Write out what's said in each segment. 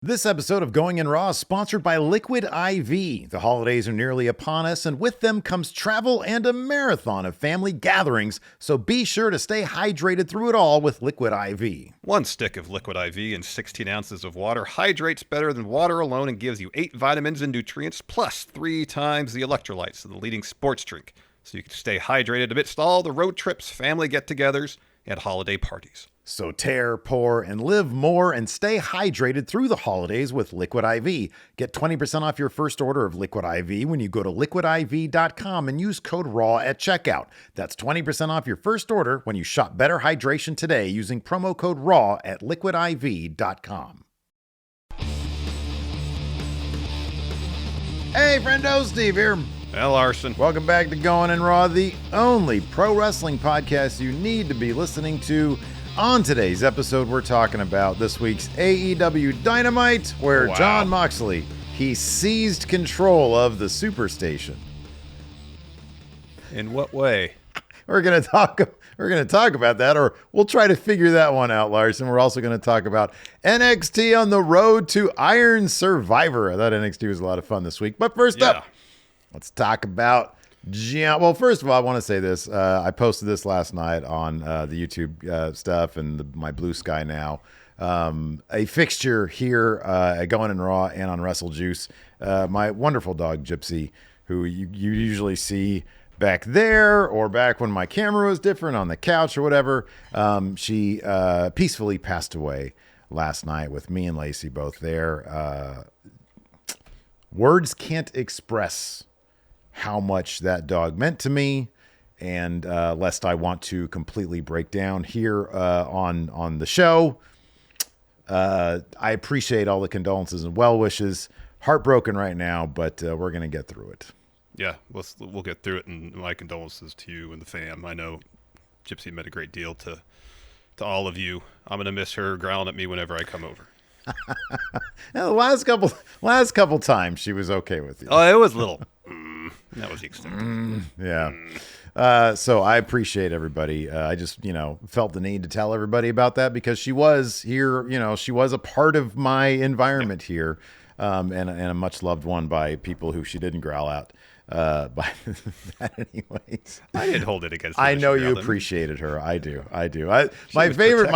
This episode of Going in Raw is sponsored by Liquid IV. The holidays are nearly upon us, and with them comes travel and a marathon of family gatherings, so be sure to stay hydrated through it all with Liquid IV. One stick of Liquid IV and 16 ounces of water hydrates better than water alone and gives you 8 vitamins and nutrients, plus 3 times the electrolytes of the leading sports drink, so you can stay hydrated amidst all the road trips, family get-togethers, and holiday parties. So tear, pour, and live more and stay hydrated through the holidays with Liquid IV. Get 20% off your first order of Liquid IV when you go to liquidiv.com and use code RAW at checkout. That's 20% off your first order when you shop Better Hydration today using promo code RAW at liquidiv.com. Hey, friendo, Steve here. Well, Larson. Welcome back to Going in Raw, the only pro wrestling podcast you need to be listening to. On today's episode, we're talking about this week's AEW Dynamite, where Jon Moxley, he seized control of the Superstation. In what way? We're gonna talk about that, or we'll try to figure that one out, Larson. We're also going to talk about NXT on the road to Iron Survivor. I thought NXT was a lot of fun this week. But first up, let's talk about well, first of all, I want to say this. I posted this last night on the YouTube stuff and my Blue Sky now. A fixture here at Going in Raw and on Wrestle Juice. My wonderful dog, Gypsy, who you usually see back there or back when my camera was different on the couch or whatever. She peacefully passed away last night with me and Lacey both there. Words can't express how much that dog meant to me, and lest I want to completely break down here on the show, I appreciate all the condolences and well wishes. Heartbroken right now, but we're gonna get through it. Yeah, we'll get through it, and my condolences to you and the fam. I know Gypsy meant a great deal to all of you. I'm gonna miss her growling at me whenever I come over. The last couple times she was okay with you. Oh, it was little. That was the extent. Yeah. So I appreciate everybody. I just, felt the need to tell everybody about that because she was here, she was a part of my environment here, and a much loved one by people who she didn't growl at. By that anyways. I didn't hold it against her. I know you appreciated her. I do. My favorite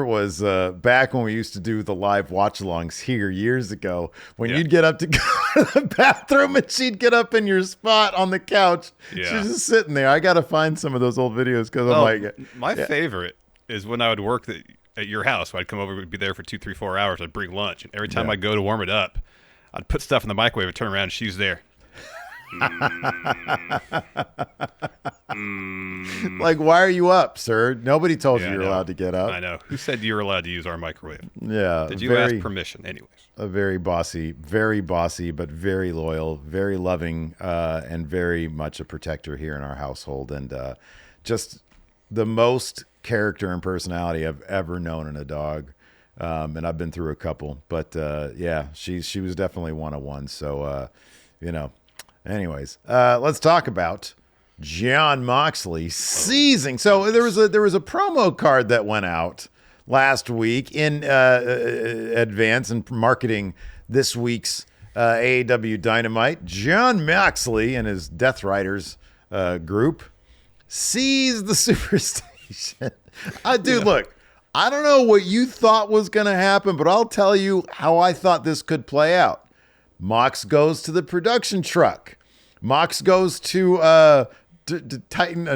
was back when we used to do the live watch-alongs here years ago when you'd get up to go to the bathroom and she'd get up in your spot on the couch. Yeah. She's just sitting there. I got to find some of those old videos because I'm like... My favorite is when I would work at your house. I'd come over, we'd be there for 2, 3, 4 hours. I'd bring lunch. And every time I'd go to warm it up, I'd put stuff in the microwave and turn around and she's there. Like, why are you up, sir? Nobody told you you're allowed to get up. I know. Who said you were allowed to use our microwave? Yeah. Did you ask permission? Anyways. A very bossy, but very loyal, very loving, and very much a protector here in our household. And just the most character and personality I've ever known in a dog. And I've been through a couple. But, she was definitely one-on-one. So, anyways, let's talk about Jon Moxley seizing. So there was a promo card that went out last week in advance and marketing this week's AEW Dynamite. Jon Moxley and his Death Riders group seized the Superstation. Look, I don't know what you thought was going to happen, but I'll tell you how I thought this could play out. Mox goes to the production truck. Mox goes to Titan,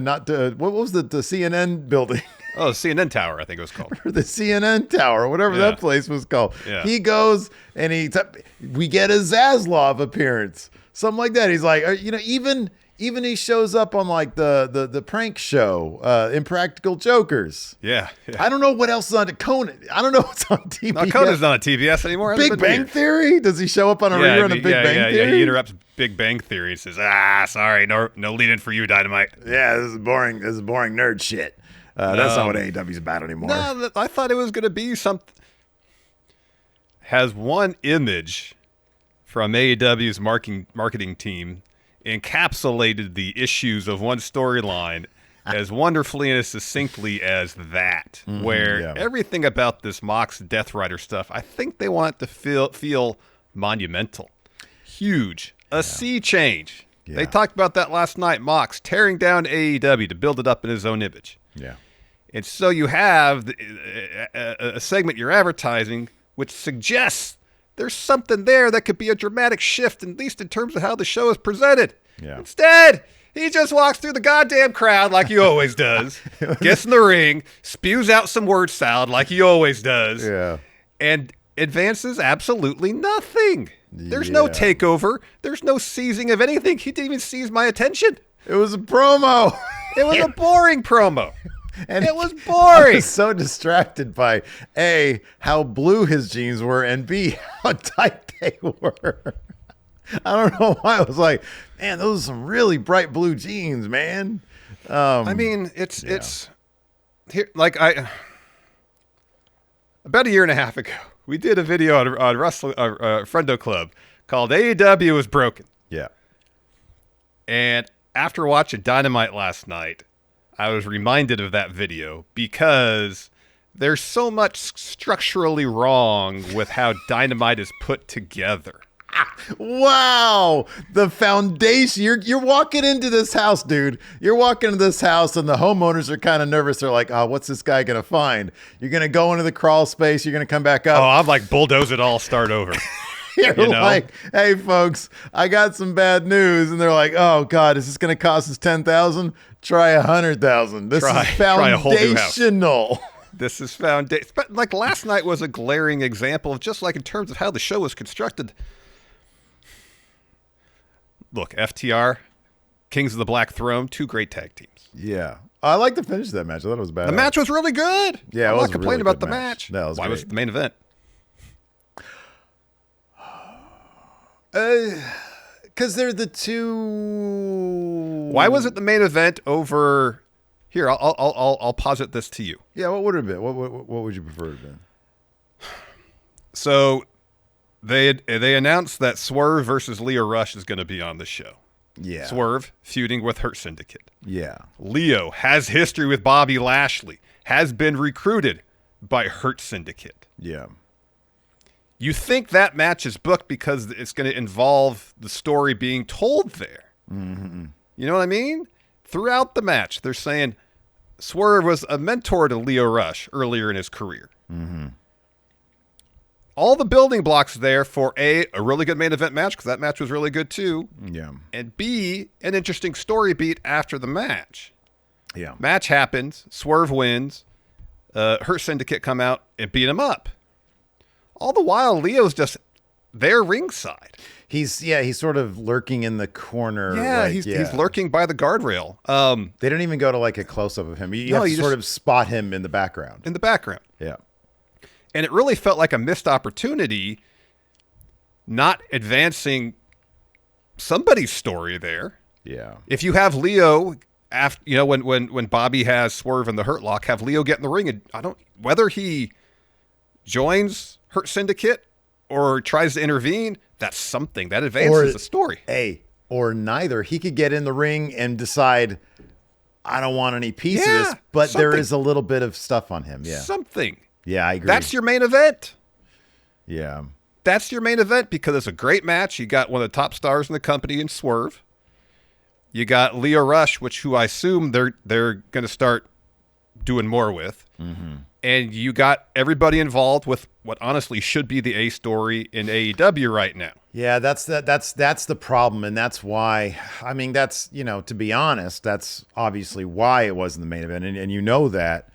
what was the CNN building? Oh, CNN Tower, I think it was called. Or the CNN Tower, whatever that place was called. Yeah. He goes and we get a Zaslav appearance, something like that. He's like, even he shows up on like the prank show, Impractical Jokers. Yeah. I don't know what else is on Conan. I don't know what's on TBS. No, Conan's not on TBS anymore. Big Bang Theory? Does he show up on a rerun of Big Bang Theory? Yeah, he interrupts Big Bang Theory and says, sorry, no lead-in for you, Dynamite. Yeah, this is boring nerd shit. That's not what AEW's about anymore. No, I thought it was going to be something. Has one image from AEW's marketing team encapsulated the issues of one storyline as wonderfully and as succinctly as that, where everything about this Mox Death Rider stuff, I think they want it to feel monumental, huge, a sea change. Yeah. They talked about that last night, Mox tearing down AEW to build it up in his own image. Yeah. And so you have a segment you're advertising which suggests there's something there that could be a dramatic shift, at least in terms of how the show is presented. Yeah. Instead, he just walks through the goddamn crowd like he always does, gets in the ring, spews out some word salad like he always does, and advances absolutely nothing. There's no takeover. There's no seizing of anything. He didn't even seize my attention. It was a promo. It was a boring promo. And it was boring. I was so distracted by A, how blue his jeans were, and B, how tight they were. I don't know why. I was like, man, those are some really bright blue jeans, man. I mean, it's here. Like about a year and a half ago, we did a video on Friendo Club called AEW is Broken. Yeah. And after watching Dynamite last night, I was reminded of that video because there's so much structurally wrong with how Dynamite is put together. Wow, the foundation. You're walking into this house, dude. You're walking into this house, and the homeowners are kind of nervous. They're like, "Oh, what's this guy gonna find?" You're gonna go into the crawl space. You're gonna come back up. Oh, I'm like bulldoze it all, start over. You're like, "Hey, folks, I got some bad news," and they're like, "Oh God, is this gonna cost us $10,000? Try $100,000. This is foundational." This is foundation. But like last night was a glaring example of just like in terms of how the show was constructed. Look, FTR, Kings of the Black Throne, two great tag teams. Yeah. I like the finish of that match. I thought it was bad. The match was really good. Yeah, I'm not complaining about the match. No, Why was it the main event? Because they're the two. Why was it the main event over? Here, I'll posit this to you. Yeah, what would it have been? What would you prefer to have been? So they announced that Swerve versus Leo Rush is going to be on the show. Yeah. Swerve feuding with Hurt Syndicate. Yeah. Leo has history with Bobby Lashley, has been recruited by Hurt Syndicate. Yeah. You think that match is booked because it's going to involve the story being told there. Mm-hmm. You know what I mean? Throughout the match, they're saying Swerve was a mentor to Leo Rush earlier in his career. Mm-hmm. All the building blocks there for A, a really good main event match, because that match was really good too. Yeah. And B, an interesting story beat after the match. Yeah. Match happens. Swerve wins. Hurt Syndicate come out and beat him up. All the while, Leo's just there ringside. He's sort of lurking in the corner. Yeah, he's lurking by the guardrail. They don't even go to like a close-up of him. You have to sort of spot him in the background. In the background. Yeah. And it really felt like a missed opportunity not advancing somebody's story there. Yeah. If you have Leo, after, when Bobby has Swerve in the Hurt Lock, have Leo get in the ring, and whether he joins Hurt Syndicate or tries to intervene, that's something that advances the story. Or neither. He could get in the ring and decide, I don't want any piece of this, but there is a little bit of stuff on him. Yeah. Something. Yeah, I agree. That's your main event. Yeah. That's your main event because it's a great match. You got one of the top stars in the company in Swerve. You got Leo Rush, who I assume they're going to start doing more with. Mm-hmm. And you got everybody involved with what honestly should be the A story in AEW right now. Yeah, that's the problem, and that's why. I mean, that's to be honest, that's obviously why it wasn't the main event, and you know that.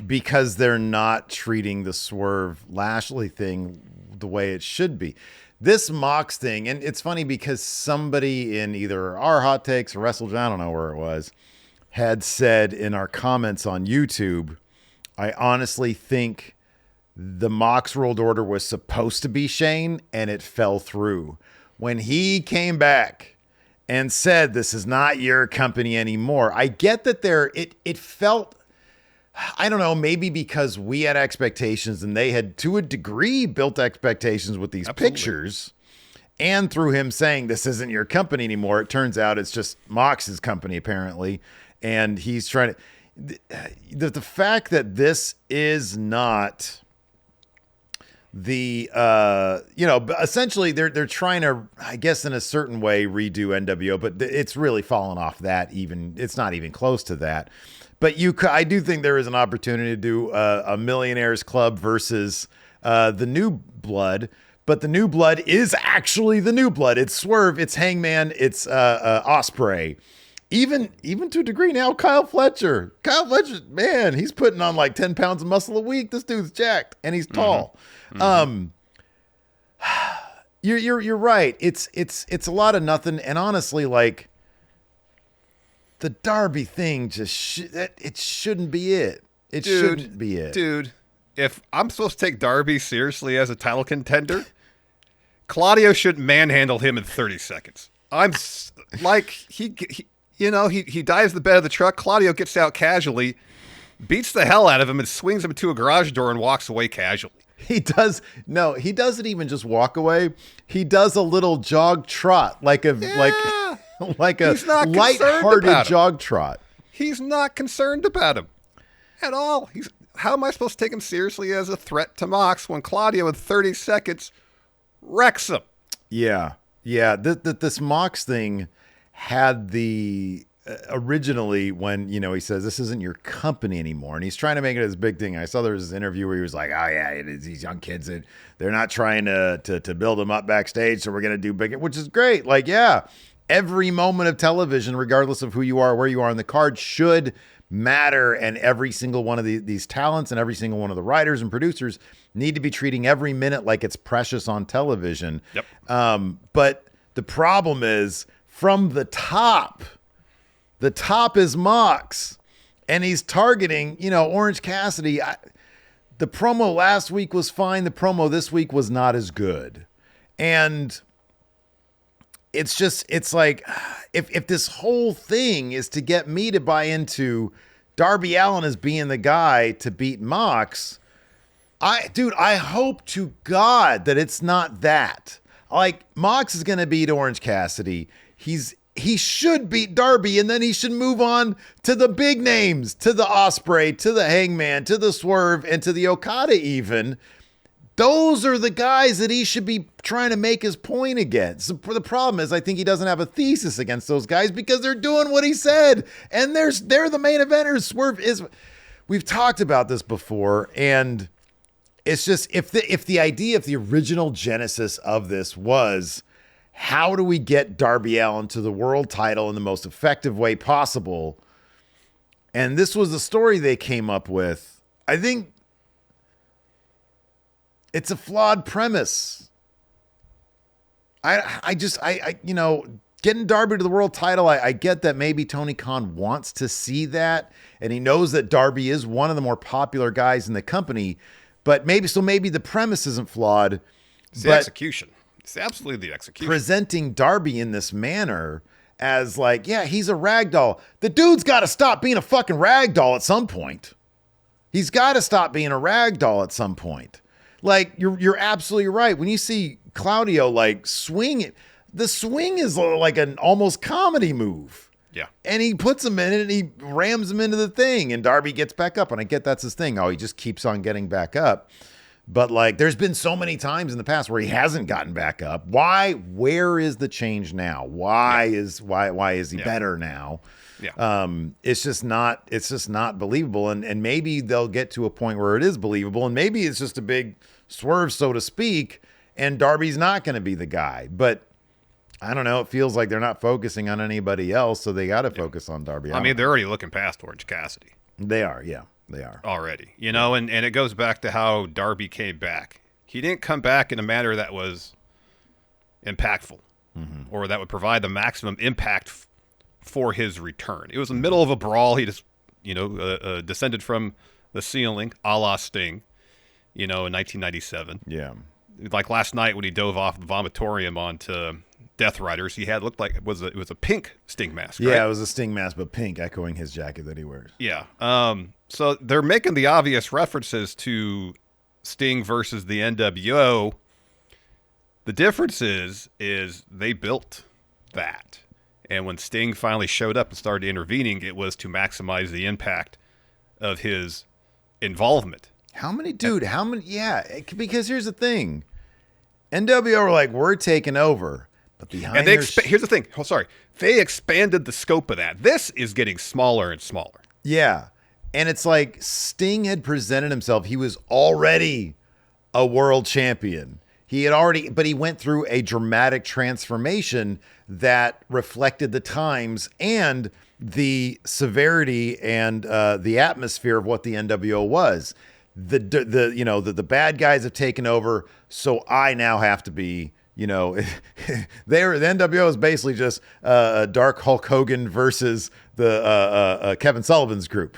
Because they're not treating the Swerve Lashley thing the way it should be. This Mox thing, and it's funny because somebody in either our Hot Takes or WrestleJohn, I don't know where it was, had said in our comments on YouTube, I honestly think the Mox World Order was supposed to be Shane, and it fell through. When he came back and said, this is not your company anymore, I get that it felt... I don't know, maybe because we had expectations and they had, to a degree, built expectations with these pictures. And through him saying, this isn't your company anymore, it turns out it's just Mox's company, apparently. and he's trying to. The fact that this is not the essentially they're trying to, I guess, in a certain way redo NWO, but it's really fallen off that. Even it's not even close to that. But I do think there is an opportunity to do a Millionaires Club versus the New Blood. But the New Blood is actually the New Blood. It's Swerve, it's Hangman, it's Ospreay. Even to a degree now, Kyle Fletcher, man, he's putting on like 10 pounds of muscle a week. This dude's jacked and he's tall. You're right. It's a lot of nothing. And honestly, like the Darby thing it shouldn't be it. Shouldn't be it. Dude, if I'm supposed to take Darby seriously as a title contender, Claudio should manhandle him in 30 seconds. I'm like, he dives the bed of the truck. Claudio gets out casually, beats the hell out of him, and swings him to a garage door and walks away casually. He doesn't even just walk away. He does a little jog trot, like a light-hearted jog trot. He's not concerned about him at all. How am I supposed to take him seriously as a threat to Mox when Claudio in 30 seconds wrecks him? Yeah. This Mox thing had the originally when he says this isn't your company anymore, and he's trying to make it this big thing. I saw there was this interview where he was like, "Oh yeah, it is these young kids that they're not trying to build them up backstage, so we're gonna do big," which is great. Like, yeah, every moment of television, regardless of who you are, where you are on the card, should matter, and every single one of these talents and every single one of the writers and producers need to be treating every minute like it's precious on television. Yep. But the problem is from the top is Mox, and he's targeting, Orange Cassidy. The promo last week was fine. The promo this week was not as good. And it's like, if this whole thing is to get me to buy into Darby Allin as being the guy to beat Mox, I hope to God that it's not that. Like, Mox is going to beat Orange Cassidy. He should beat Darby, and then he should move on to the big names, to the Ospreay, to the Hangman, to the Swerve, and to the Okada even. Those are the guys that he should be trying to make his point against. So the problem is I think he doesn't have a thesis against those guys because they're doing what he said, and they're the main eventers. Swerve is... We've talked about this before, and it's just if the original genesis of this was, how do we get Darby Allin to the world title in the most effective way possible? And this was the story they came up with. I think it's a flawed premise. Getting Darby to the world title, I get that maybe Tony Khan wants to see that, and he knows that Darby is one of the more popular guys in the company, but maybe the premise isn't flawed. It's the execution. It's absolutely the execution. Presenting Darby in this manner as like, yeah, he's a ragdoll. The dude's got to stop being a fucking ragdoll at some point. He's got to stop being a ragdoll at some point. Like, you're absolutely right. When you see Claudio like swing it, the swing is like an almost comedy move. Yeah. And he puts him in it and he rams him into the thing, and Darby gets back up. And I get that's his thing. Oh, he just keeps on getting back up. But like, there's been so many times in the past where he hasn't gotten back up. Why? Where is the change now? Why is he better now? Yeah. It's just not believable. And maybe they'll get to a point where it is believable, and maybe it's just a big swerve, so to speak, and Darby's not going to be the guy. But I don't know. It feels like they're not focusing on anybody else, so they got to focus on Darby. I mean, they're already looking past Orange Cassidy. They are, yeah. They are. Already. And it goes back to how Darby came back. He didn't come back in a manner that was impactful or that would provide the maximum impact for his return. It was the middle of a brawl. He just, descended from the ceiling, a la Sting, in 1997. Yeah. Like last night when he dove off the vomitorium onto Death Riders, looked like it was a pink Sting mask, right? Yeah, it was a Sting mask, but pink, echoing his jacket that he wears. Yeah. So they're making the obvious references to Sting versus the NWO. The difference is they built that. And when Sting finally showed up and started intervening, it was to maximize the impact of his involvement. How many? Yeah, because here's the thing. NWO were like, we're taking over. But behind and here's the thing. Oh, sorry. They expanded the scope of that. This is getting smaller and smaller. Yeah. And it's like Sting had presented himself. He was already a world champion. But he went through a dramatic transformation that reflected the times and the severity and the atmosphere of what the NWO was. The bad guys have taken over, so I now have to be, the NWO is basically just Dark Hulk Hogan versus the Kevin Sullivan's group.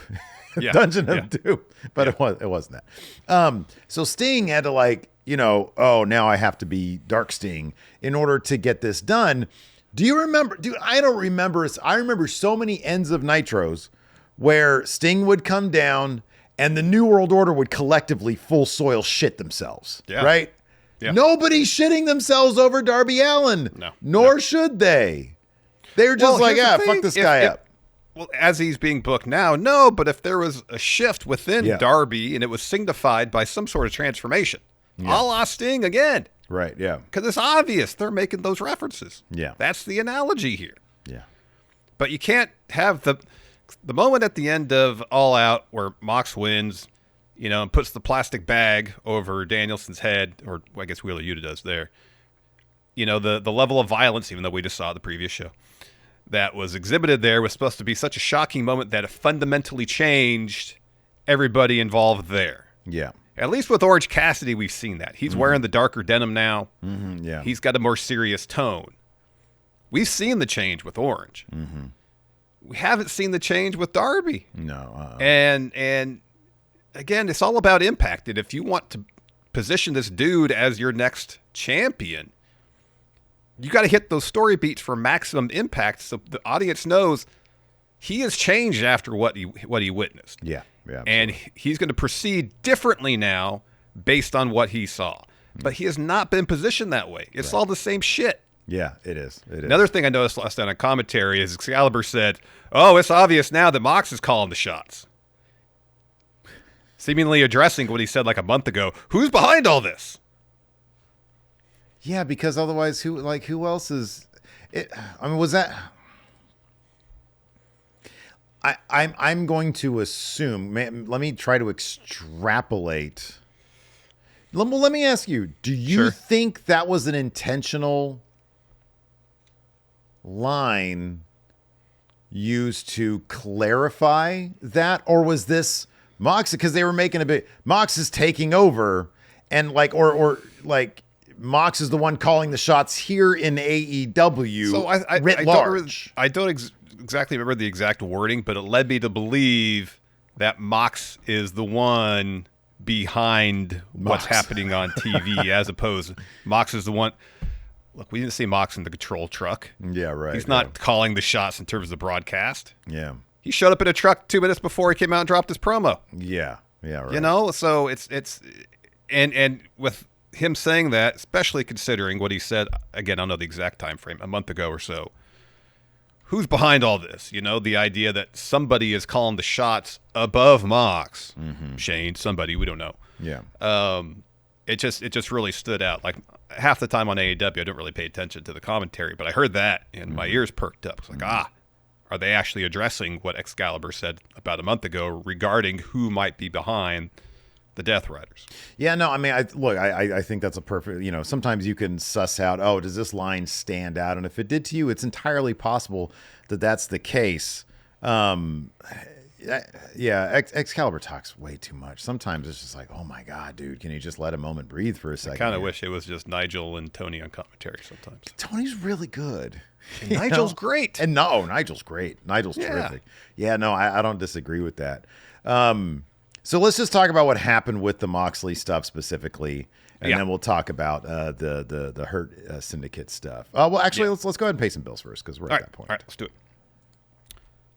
Yeah. Dungeon of Doom. But it wasn't that. So Sting had to now I have to be Dark Sting in order to get this done. Do you remember, dude? I don't remember. I remember so many ends of Nitros where Sting would come down and the New World Order would collectively full soil shit themselves. Yeah. Right? Yeah. Nobody's shitting themselves over Darby Allin. No. Nor should they. They're just fuck this guy up. Well, as he's being booked now, no, but if there was a shift within Darby and it was signified by some sort of transformation, a la Sting again. Right, yeah. Because it's obvious they're making those references. Yeah. That's the analogy here. Yeah. But you can't have the moment at the end of All Out where Mox wins, and puts the plastic bag over Danielson's head, or I guess Wheeler Yuta does there. The level of violence, even though we just saw the previous show, that was exhibited there was supposed to be such a shocking moment that it fundamentally changed everybody involved there. Yeah. At least with Orange Cassidy, we've seen that. He's wearing the darker denim now. Mm-hmm, yeah. He's got a more serious tone. We've seen the change with Orange. Mm-hmm. We haven't seen the change with Darby. No. And again, it's all about impact. And if you want to position this dude as your next champion, you got to hit those story beats for maximum impact so the audience knows he has changed after what he witnessed. Yeah. Yeah. And he's going to proceed differently now based on what he saw. But he has not been positioned that way. It's all the same shit. Yeah, it is. Another thing I noticed last night on commentary is Excalibur said, "Oh, it's obvious now that Mox is calling the shots." Seemingly addressing what he said like a month ago. Who's behind all this? Yeah, because otherwise, who else is it? I mean, was that? I'm going to assume. Let me try to extrapolate. Let me ask you: do you think that was an intentional line used to clarify that, or was this Mox? Because they were making a big Mox is taking over, and or Mox is the one calling the shots here in AEW. So writ large. I don't exactly remember the exact wording, but it led me to believe that Mox is the one behind what's happening on TV, as opposed Mox is the one. Look, we didn't see Mox in the control truck. Yeah, right. He's not calling the shots in terms of the broadcast. Yeah. He showed up in a truck 2 minutes before he came out and dropped his promo. Yeah. Yeah, right. So it's and with him saying that, especially considering what he said, again, I don't know the exact time frame, a month ago or so. Who's behind all this? The idea that somebody is calling the shots above Mox. Mm-hmm. Shane, somebody, we don't know. Yeah. It just really stood out. Like half the time on AEW, I didn't really pay attention to the commentary, but I heard that and my ears perked up. It's like, are they actually addressing what Excalibur said about a month ago regarding who might be behind the Death Riders? Yeah, no, I mean, I think that's a perfect, sometimes you can suss out, does this line stand out? And if it did to you, it's entirely possible that that's the case. Excalibur talks way too much. Sometimes it's just like, oh my God, dude, can you just let a moment breathe for a second? I kind of wish it was just Nigel and Tony on commentary sometimes. Tony's really good. Nigel's great. And Nigel's great. Nigel's terrific. Yeah, no, I don't disagree with that. So let's just talk about what happened with the Moxley stuff specifically, and then we'll talk about the Hurt Syndicate stuff. Well, actually, let's go ahead and pay some bills first because we're at that point. All right, let's do it.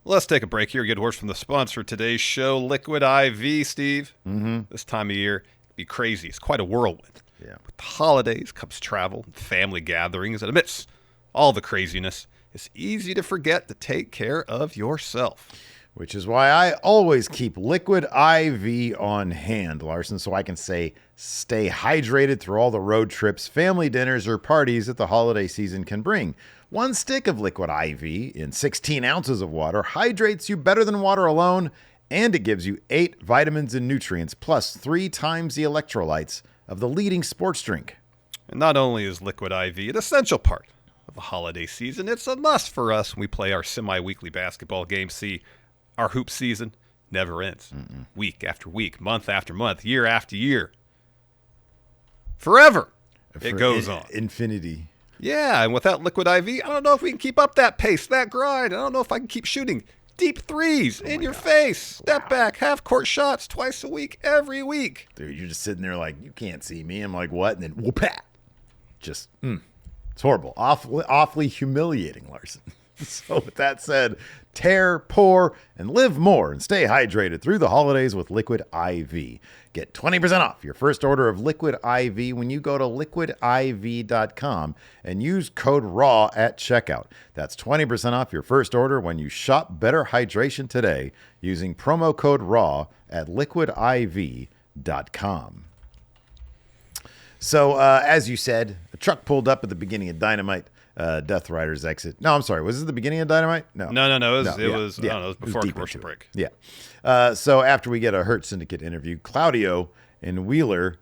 Let's take a break here. Get words from the sponsor of today's show, Liquid IV, Steve. Mm-hmm. This time of year, it'd be crazy. It's quite a whirlwind. Yeah. With the holidays comes travel, family gatherings, and amidst all the craziness, it's easy to forget to take care of yourself. Which is why I always keep Liquid IV on hand, Larson, so I can stay hydrated through all the road trips, family dinners, or parties that the holiday season can bring. One stick of Liquid IV in 16 ounces of water hydrates you better than water alone, and it gives you 8 vitamins and nutrients, plus 3 times the electrolytes of the leading sports drink. And not only is Liquid IV an essential part of the holiday season, it's a must for us when we play our semi-weekly basketball games. See, our hoop season never ends. Week after week, month after month, year after year. Forever. It goes on. Infinity. Yeah, and without Liquid IV, I don't know if we can keep up that pace, that grind. I don't know if I can keep shooting deep threes in your face, step back, half-court shots twice a week, every week. Dude, you're just sitting there like, you can't see me. I'm like, what? And then whoop-pat. Just, it's horrible. Awfully humiliating, Larson. So with that said, tear, pour, and live more and stay hydrated through the holidays with Liquid IV. Get 20% off your first order of Liquid IV when you go to liquidiv.com and use code RAW at checkout. That's 20% off your first order when you shop Better Hydration today using promo code RAW at liquidiv.com. So, as you said, a truck pulled up at the beginning of Dynamite. Death Rider's exit. No, I'm sorry. Was it the beginning of Dynamite? No. It was before commercial break. Yeah. So after we get a Hurt Syndicate interview, Claudio and Wheeler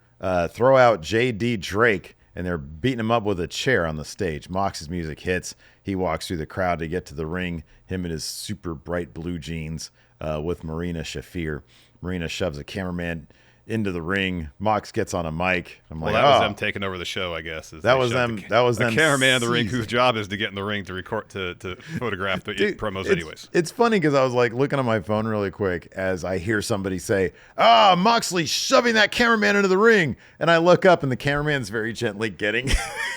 throw out J.D. Drake, and they're beating him up with a chair on the stage. Mox's music hits. He walks through the crowd to get to the ring, him in his super bright blue jeans with Marina Shafir. Marina shoves a cameraman into the ring. Mox gets on a mic. I'm like, that was them taking over the show, I guess. That was them. That was them. Cameraman in the ring whose job is to get in the ring to record, to photograph the promos. Anyways, it's funny because I was like looking at my phone really quick as I hear somebody say, Moxley shoving that cameraman into the ring, and I look up and the cameraman's very gently getting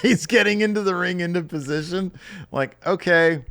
into the ring into position. I'm like, okay.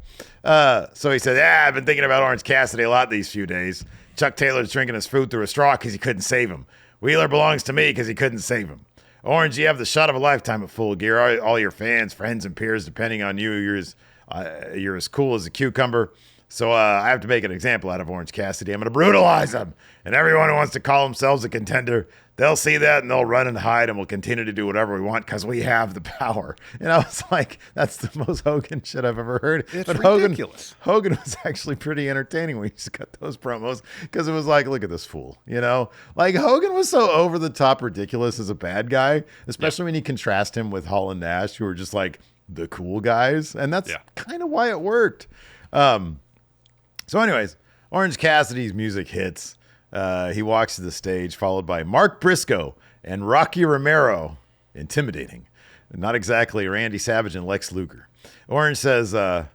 So he said, I've been thinking about Orange Cassidy a lot these few days. Chuck Taylor's drinking his food through a straw because he couldn't save him. Wheeler belongs to me because he couldn't save him. Orange, you have the shot of a lifetime at Full Gear. All your fans, friends, and peers depending on you. You're as cool as a cucumber. So I have to make an example out of Orange Cassidy. I'm going to brutalize him. And everyone who wants to call themselves a contender, they'll see that and they'll run and hide and we'll continue to do whatever we want because we have the power. And I was like, that's the most Hogan shit I've ever heard. It's ridiculous. Hogan was actually pretty entertaining when he used to cut those promos because it was like, look at this fool, you know? Like Hogan was so over the top ridiculous as a bad guy, especially when you contrast him with Hall and Nash, who were just like the cool guys. And that's kind of why it worked. So anyways, Orange Cassidy's music hits. He walks to the stage, followed by Mark Briscoe and Rocky Romero. Intimidating. Not exactly Randy Savage and Lex Luger. Orange says,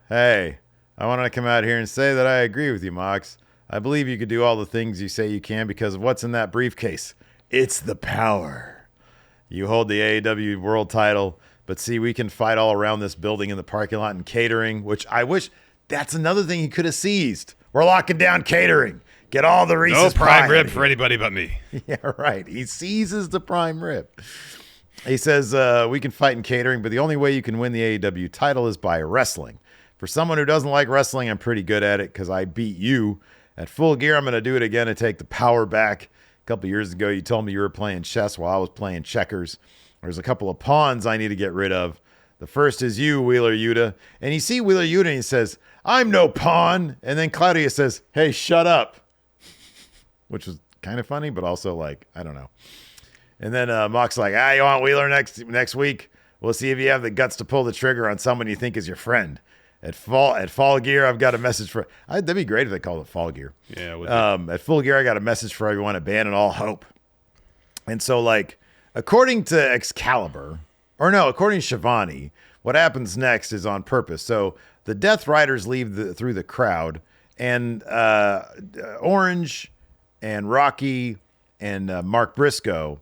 hey, I want to come out here and say that I agree with you, Mox. I believe you could do all the things you say you can because of what's in that briefcase. It's the power. You hold the AEW world title, but see, we can fight all around this building in the parking lot and catering, which I wish that's another thing he could have seized. We're locking down catering. Get all the Reese's no prime rib for anybody but me. Yeah, right. He seizes the prime rib. He says, we can fight in catering, but the only way you can win the AEW title is by wrestling. For someone who doesn't like wrestling, I'm pretty good at it because I beat you. At Full Gear, I'm going to do it again and take the power back. A couple years ago, you told me you were playing chess while I was playing checkers. There's a couple of pawns I need to get rid of. The first is you, Wheeler Yuta. And you see Wheeler Yuta and he says, I'm no pawn. And then Claudia says, hey, shut up. Which was kind of funny, but also like, I don't know. And then Mox's like, you want Wheeler next week? We'll see if you have the guts to pull the trigger on someone you think is your friend. At Fall Gear, I've got a message for... that'd be great if they called it Fall Gear. Yeah, it would be. At Full Gear, I got a message for everyone, abandon all hope. And so, like, according to Excalibur, according to Shivani, what happens next is on purpose. So the Death Riders leave through the crowd, and Orange and Rocky and Mark Briscoe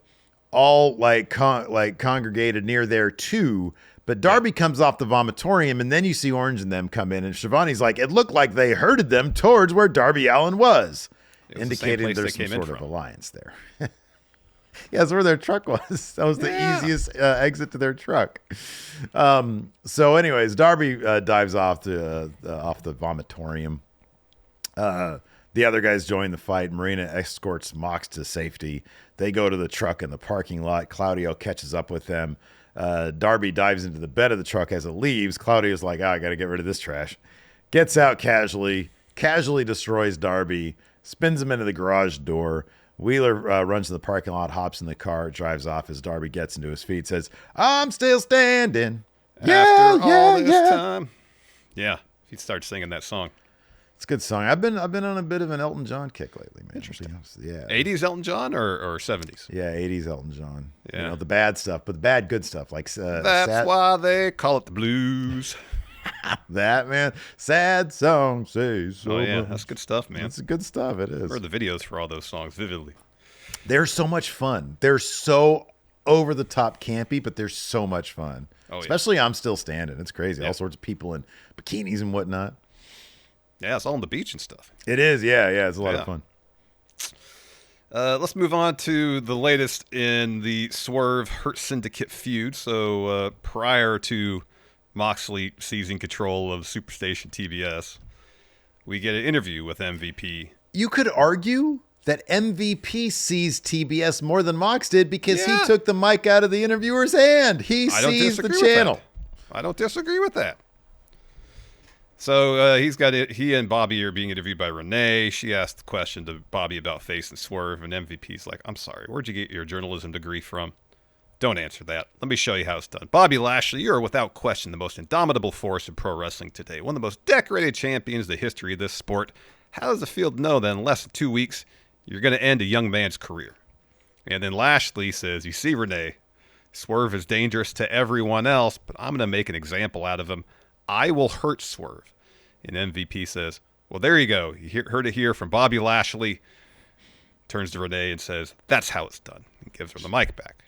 all congregated near there too. But Darby comes off the vomitorium, and then you see Orange and them come in, and Shivani's like, it looked like they herded them towards where Darby Allin was, indicating there's some sort of alliance there. Yeah, that's where their truck was. That was the easiest exit to their truck. So, anyways, Darby dives off the vomitorium. The other guys join the fight. Marina escorts Mox to safety. They go to the truck in the parking lot. Claudio catches up with them. Darby dives into the bed of the truck as it leaves. Claudio's like, I got to get rid of this trash. Gets out casually destroys Darby, spins him into the garage door. Wheeler runs to the parking lot, hops in the car, drives off as Darby gets into his feet, says, I'm still standing. After all this time. Yeah, he starts singing that song. It's a good song. I've been on a bit of an Elton John kick lately, man. Interesting. Yeah. 80s Elton John or 70s? Yeah, 80s Elton John. Yeah. You know, the bad stuff, but the bad good stuff. Like That's why they call it the blues. That, man. Sad song says so. Oh, yeah. Much. That's good stuff, man. That's good stuff. It is. I heard the videos for all those songs vividly. They're so much fun. They're so over the top campy, but they're so much fun. Oh, Especially I'm Still Standing. It's crazy. Yeah. All sorts of people in bikinis and whatnot. Yeah, it's all on the beach and stuff. It is. Yeah. It's a lot of fun. Let's move on to the latest in the Swerve Hurt Syndicate feud. So prior to Moxley seizing control of Superstation TBS, we get an interview with MVP. You could argue that MVP seized TBS more than Mox did because he took the mic out of the interviewer's hand. He seized the channel. I don't disagree with that. So he and Bobby are being interviewed by Renee. She asked the question to Bobby about Face and Swerve, and MVP's like, I'm sorry, where'd you get your journalism degree from? Don't answer that. Let me show you how it's done. Bobby Lashley, you are without question the most indomitable force in pro wrestling today. One of the most decorated champions in the history of this sport. How does the field know that in less than 2 weeks, you're going to end a young man's career? And then Lashley says, you see, Renee, Swerve is dangerous to everyone else, but I'm going to make an example out of him. I will hurt Swerve. And MVP says, well, there you go. You heard it here from Bobby Lashley. Turns to Renee and says, that's how it's done. And gives her the mic back.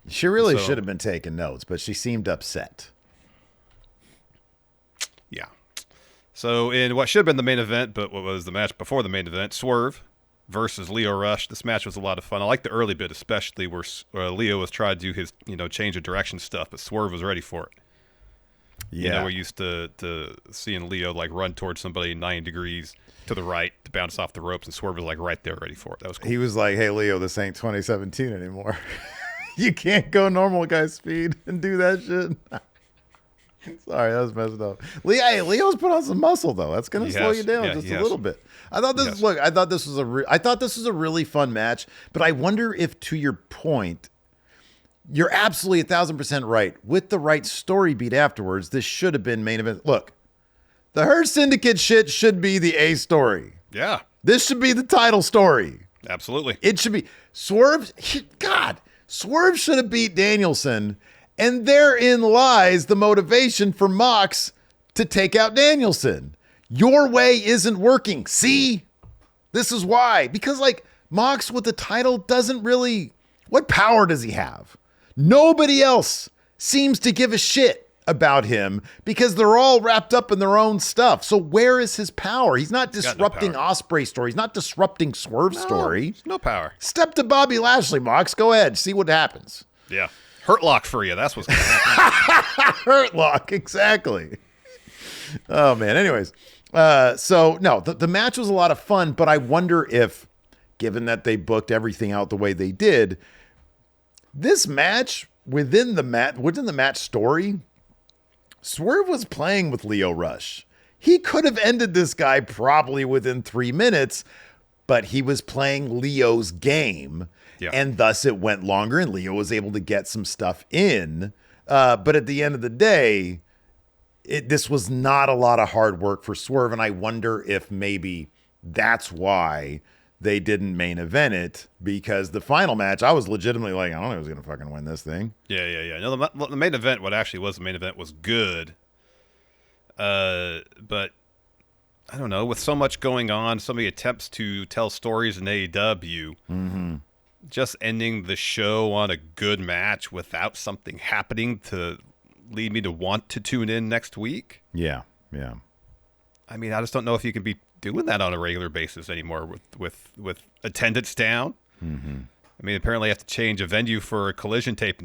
She really should have been taking notes, but she seemed upset. Yeah. So in what should have been the main event, but what was the match before the main event, Swerve versus Lio Rush. This match was a lot of fun. I like the early bit, especially where Lio was trying to do his, change of direction stuff, but Swerve was ready for it. Yeah. We're used to seeing Lio like run towards somebody 90 degrees to the right to bounce off the ropes, and Swerve was like right there ready for it. That was cool. He was like, hey, Lio, this ain't 2017 anymore. You can't go normal guy speed and do that shit. Sorry, that was messed up. Leo's put on some muscle though. That's gonna slow you down just a little bit. I thought this was a really fun match, but I wonder if, to your point, you're absolutely 1,000% right. With the right story beat afterwards, this should have been main event. Look, the Hurt Syndicate shit should be the A story. Yeah, this should be the title story. Absolutely, it should be Swerve. Swerve should have beat Danielson, and therein lies the motivation for Mox to take out Danielson. Your way isn't working. See? This is why. Because, Mox with the title doesn't really... What power does he have? Nobody else seems to give a shit about him because they're all wrapped up in their own stuff. So where is his power? He's not disrupting Ospreay story. He's not disrupting Swerve story. No power. Step to Bobby Lashley, Mox. Go ahead. See what happens. Yeah. Hurt Lock for you. That's what's going to happen. Hurt Lock. Exactly. Oh, man. Anyways. The match was a lot of fun, but I wonder if, given that they booked everything out the way they did, this match, within the match story, Swerve was playing with Lio Rush. He could have ended this guy probably within 3 minutes, but he was playing Leo's game, and thus it went longer, and Lio was able to get some stuff in. But at the end of the day, this was not a lot of hard work for Swerve, and I wonder if maybe that's why they didn't main event it, because the final match, I was legitimately like, I don't know who's going to fucking win this thing. Yeah. No, the main event, what actually was the main event, was good. But I don't know, with so much going on, so many attempts to tell stories in AEW, just ending the show on a good match without something happening to lead me to want to tune in next week. Yeah. I mean, I just don't know if you can be doing that on a regular basis anymore with attendance down. I mean, apparently they have to change a venue for a collision tape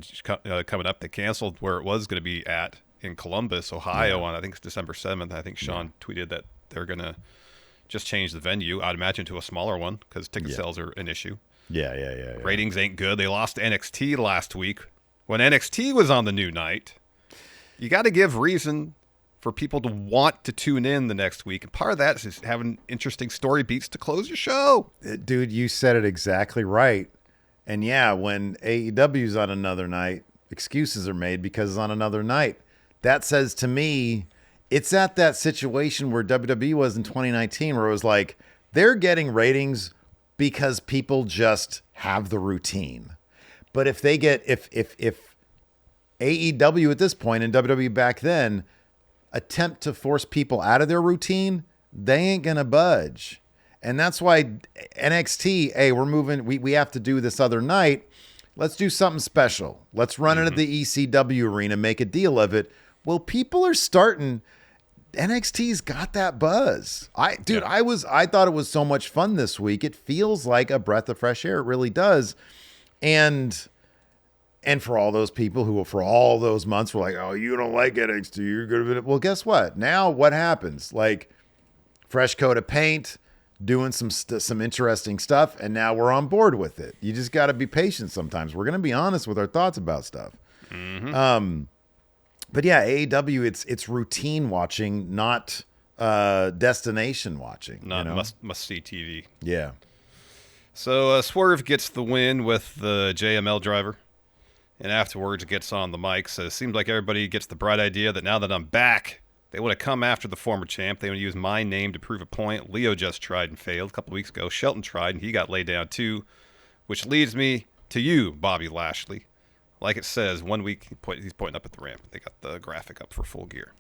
coming up. They canceled where it was going to be at in Columbus, Ohio on, I think it's December 7th. I think Sean tweeted that they're going to just change the venue, I'd imagine, to a smaller one because ticket sales are an issue. Yeah. Ratings ain't good. They lost to NXT last week. When NXT was on the new night, you got to give reason for people to want to tune in the next week. And part of that is having interesting story beats to close your show. Dude, you said it exactly right. And yeah, when AEW's on another night, excuses are made because it's on another night. That says to me, it's at that situation where WWE was in 2019, where it was like, they're getting ratings because people just have the routine. But if they get, if AEW at this point and WWE back then attempt to force people out of their routine, they ain't going to budge. And that's why NXT, hey, we're moving, we have to do this other night. Let's do something special. Let's run it at the ECW arena, make a deal of it. Well, people are starting. NXT's got that buzz. I thought it was so much fun this week. It feels like a breath of fresh air. It really does. And for all those people who, for all those months, were like, oh, you don't like NXT, you're good. Well, guess what? Now what happens? Like, fresh coat of paint, doing some interesting stuff, and now we're on board with it. You just got to be patient sometimes. We're going to be honest with our thoughts about stuff. But yeah, AEW, it's routine watching, not destination watching. Not must see TV. Yeah. So Swerve gets the win with the JML driver, and afterwards gets on the mic. So it seems like everybody gets the bright idea that now that I'm back, they want to come after the former champ. They want to use my name to prove a point. Leo just tried and failed a couple weeks ago. Shelton tried, and he got laid down too, which leads me to you, Bobby Lashley. Like it says, 1 week, he's pointing up at the ramp. They got the graphic up for Full Gear.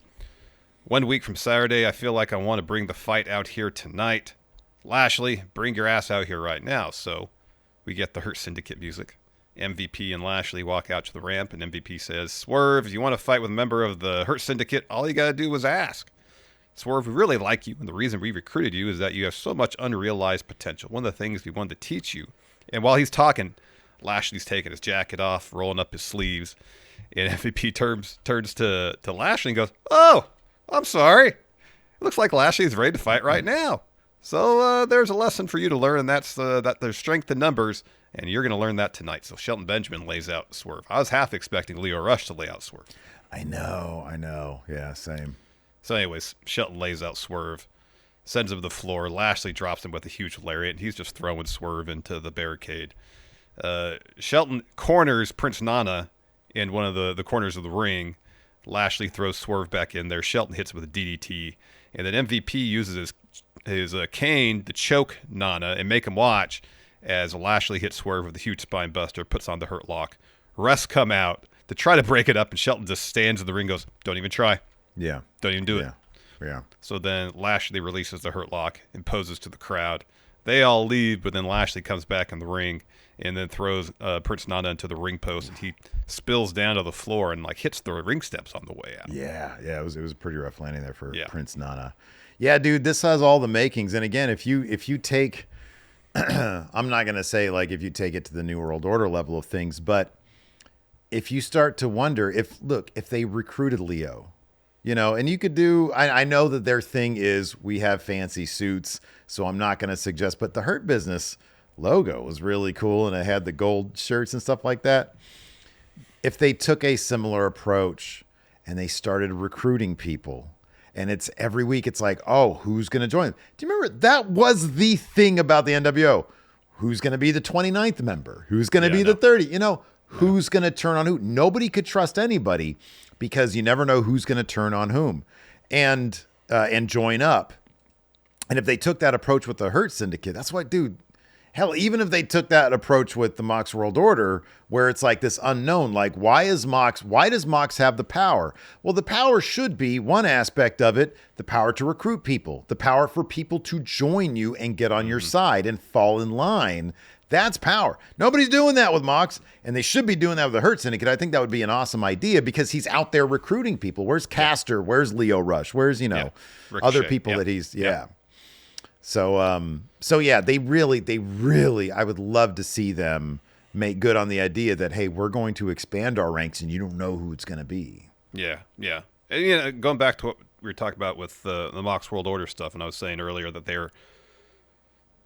1 week from Saturday, I feel like I want to bring the fight out here tonight. Lashley, bring your ass out here right now. So we get the Hurt Syndicate music. MVP and Lashley walk out to the ramp, and MVP says, Swerve, if you want to fight with a member of the Hurt Syndicate, all you got to do is ask. Swerve, we really like you, and the reason we recruited you is that you have so much unrealized potential. One of the things we wanted to teach you. And while he's talking, Lashley's taking his jacket off, rolling up his sleeves, and MVP turns to Lashley and goes, oh, I'm sorry. It looks like Lashley's ready to fight right now. So there's a lesson for you to learn, and that's that there's strength in numbers, and you're going to learn that tonight. So Shelton Benjamin lays out Swerve. I was half expecting Leo Rush to lay out Swerve. I know. Yeah, same. So anyways, Shelton lays out Swerve, sends him to the floor. Lashley drops him with a huge lariat, and he's just throwing Swerve into the barricade. Shelton corners Prince Nana in one of the corners of the ring. Lashley throws Swerve back in there. Shelton hits with a DDT, and then MVP uses his cane to choke Nana and make him watch as Lashley hits Swerve with a huge spine buster, puts on the Hurt Lock. Refs come out to try to break it up, and Shelton just stands in the ring and goes, don't even try. Yeah. Don't even do it. Yeah. So then Lashley releases the Hurt Lock and poses to the crowd. They all leave, but then Lashley comes back in the ring and then throws Prince Nana into the ring post, and he spills down to the floor and like hits the ring steps on the way out. Yeah, it was a pretty rough landing there for Prince Nana. Yeah, dude, this has all the makings. And again, if you take, I'm not gonna say like if you take it to the New World Order level of things, but if you start to wonder if they recruited Leo, and you could do, I know that their thing is we have fancy suits, so I'm not gonna suggest, but the Hurt Business logo was really cool, and it had the gold shirts and stuff like that. If they took a similar approach and they started recruiting people, and it's every week, it's like, oh, who's going to join? Do you remember that was the thing about the NWO? Who's going to be the 29th member? Who's going to be the 30? Who's going to turn on who? Nobody could trust anybody because you never know who's going to turn on whom and join up. And if they took that approach with the Hurt Syndicate, that's why, dude. Hell, even if they took that approach with the Mox World Order, where it's like this unknown, like why does Mox have the power? Well, the power should be one aspect of it, the power to recruit people, the power for people to join you and get on your side and fall in line. That's power. Nobody's doing that with Mox, and they should be doing that with the Hurt Syndicate. I think that would be an awesome idea because he's out there recruiting people. Where's Caster? Where's Leo Rush? Where's, other people that he's, So yeah, they really, I would love to see them make good on the idea that, hey, we're going to expand our ranks and you don't know who it's going to be. Yeah, yeah. And, going back to what we were talking about with the Mox World Order stuff, and I was saying earlier that they're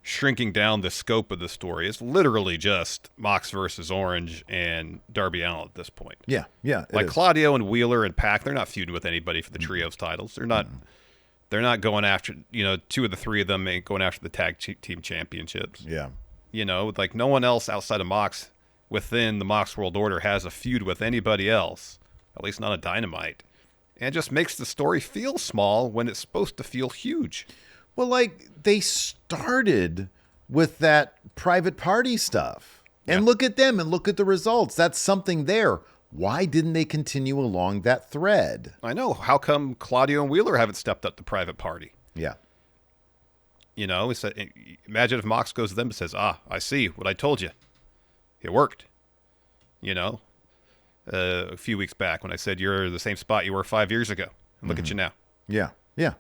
shrinking down the scope of the story. It's literally just Mox versus Orange and Darby Allin at this point. Yeah, yeah. Like Claudio and Wheeler and Pac, they're not feuding with anybody for the trios titles. They're not. They're not going after, two of the three of them ain't going after the tag team championships. Yeah. Like no one else outside of Mox within the Mox World Order has a feud with anybody else, at least not a Dynamite. And it just makes the story feel small when it's supposed to feel huge. Well, like, they started with that private party stuff. And look at them and look at the results. That's something there. Why didn't they continue along that thread? I know. How come Claudio and Wheeler haven't stepped up to private party? Yeah. Imagine if Mox goes to them and says, I see what I told you. It worked. A few weeks back when I said you're the same spot you were 5 years ago. And look at you now. Yeah. Yeah.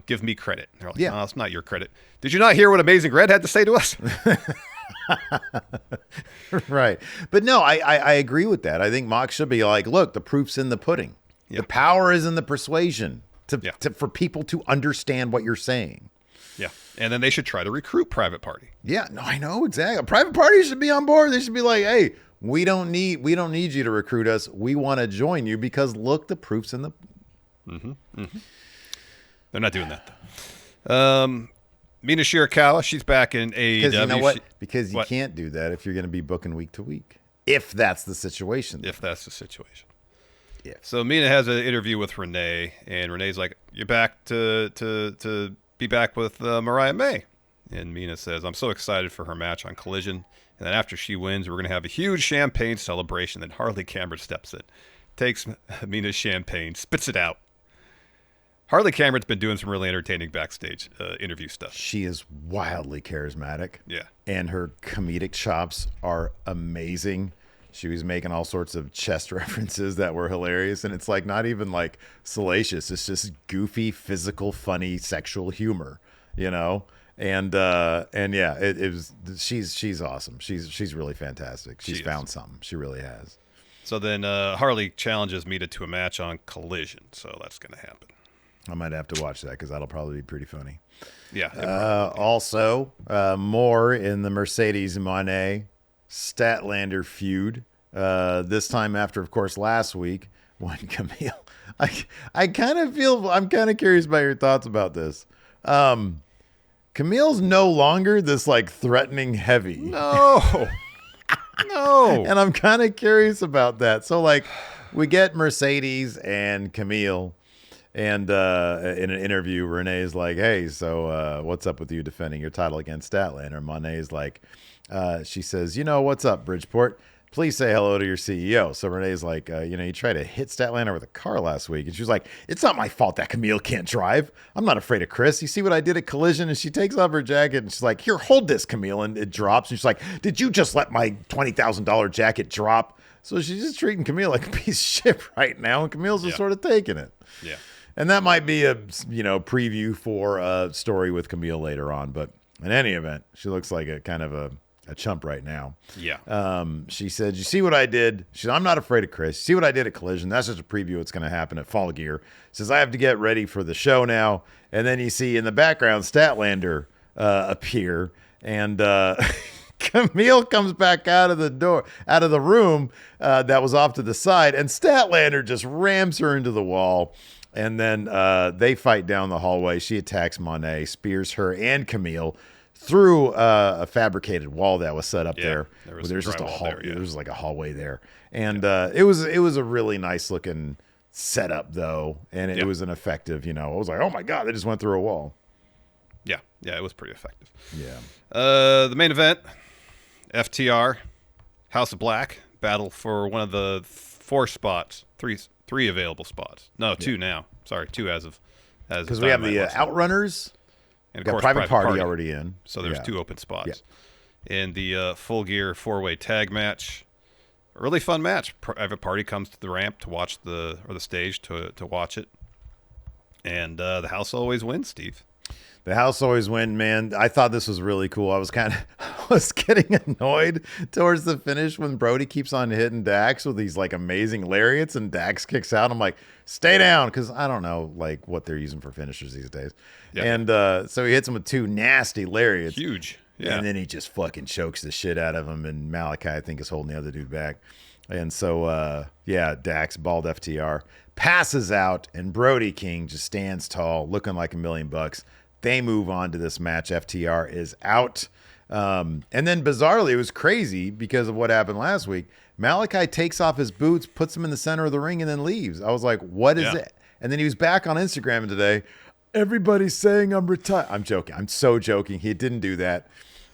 Give me credit. And they're like, no, it's not your credit. Did you not hear what Amazing Red had to say to us? Right. But no, I agree with that. I think Mox should be like, look, the proof's in the pudding. Yep. The power is in the persuasion for people to understand what you're saying. Yeah. And then they should try to recruit Private Party. Yeah, no, I know exactly. Private Party should be on board. They should be like, hey, we don't need you to recruit us. We want to join you because look, the proof's in the. They're not doing that though. Mina Shirakawa, she's back in AEW. Because you know what? Because you can't do that if you're going to be booking week to week. If that's the situation. If that's the situation. Yeah. So Mina has an interview with Renee, and Renee's like, "You're back to be back with Mariah May," and Mina says, "I'm so excited for her match on Collision." And then after she wins, we're going to have a huge champagne celebration. Then Harley Cameron steps in, takes Mina's champagne, spits it out. Harley Cameron's been doing some really entertaining backstage interview stuff. She is wildly charismatic. Yeah. And her comedic chops are amazing. She was making all sorts of chest references that were hilarious. And it's like not even like salacious. It's just goofy, physical, funny, sexual humor, And yeah, it was. She's awesome. She's really fantastic. She's found something. She really has. So then Harley challenges Mina to a match on Collision. So that's going to happen. I might have to watch that because that'll probably be pretty funny. Yeah. Also, more in the Mercedes Monet Statlander feud. This time after, of course, last week when Camille. I kind of feel. I'm kind of curious about your thoughts about this. Camille's no longer this like threatening heavy. No. No. And I'm kind of curious about that. So like we get Mercedes and Camille and in an interview, Renee's like, hey, so what's up with you defending your title against Statlander? Monet's like, she says, what's up, Bridgeport? Please say hello to your CEO. So Renee's like, you tried to hit Statlander with a car last week. And she was like, it's not my fault that Camille can't drive. I'm not afraid of Chris. You see what I did at Collision? And she takes off her jacket and she's like, here, hold this, Camille. And it drops. And she's like, did you just let my $20,000 jacket drop? So she's just treating Camille like a piece of shit right now. And Camille's just sort of taking it. Yeah. And that might be a, preview for a story with Camille later on. But in any event, she looks like a kind of a chump right now. Yeah. She said, you see what I did? She said, I'm not afraid of Chris. You see what I did at Collision? That's just a preview. What's going to happen at Fall Gear. Says, I have to get ready for the show now. And then you see in the background, Statlander appear. And Camille comes back out of the room that was off to the side. And Statlander just rams her into the wall. And then they fight down the hallway. She attacks Monet, spears her and Camille through a fabricated wall that was set up there. There's just a hallway. There's like a hallway there, and it was a really nice looking setup though, and it was an effective. I was like, oh my god, they just went through a wall. Yeah, it was pretty effective. Yeah. The main event, FTR, House of Black battle for one of the three available spots. No, two now. Sorry, two as because we have the Outrunners. And of course, Private Party already in. So there's two open spots. Yeah. In the Full Gear 4-way tag match, a really fun match. Private Party comes to the ramp to watch the stage to watch it. And the house always wins, Steve. The house always win, man. I thought this was really cool. I was was getting annoyed towards the finish when Brody keeps on hitting Dax with these like amazing lariats and Dax kicks out. I'm like, stay down, because I don't know like what they're using for finishers these days. Yeah. And so he hits him with 2 nasty lariats. Huge. Yeah. And then he just fucking chokes the shit out of him. And Malachi, I think, is holding the other dude back. And so, Dax, bald FTR, passes out, and Brody King just stands tall, looking like $1 million. They move on to this match. FTR is out. And then bizarrely, it was crazy because of what happened last week. Malachi takes off his boots, puts them in the center of the ring, and then leaves. I was like, what is it? And then he was back on Instagram today. Everybody's saying I'm retired. I'm joking. I'm so joking. He didn't do that.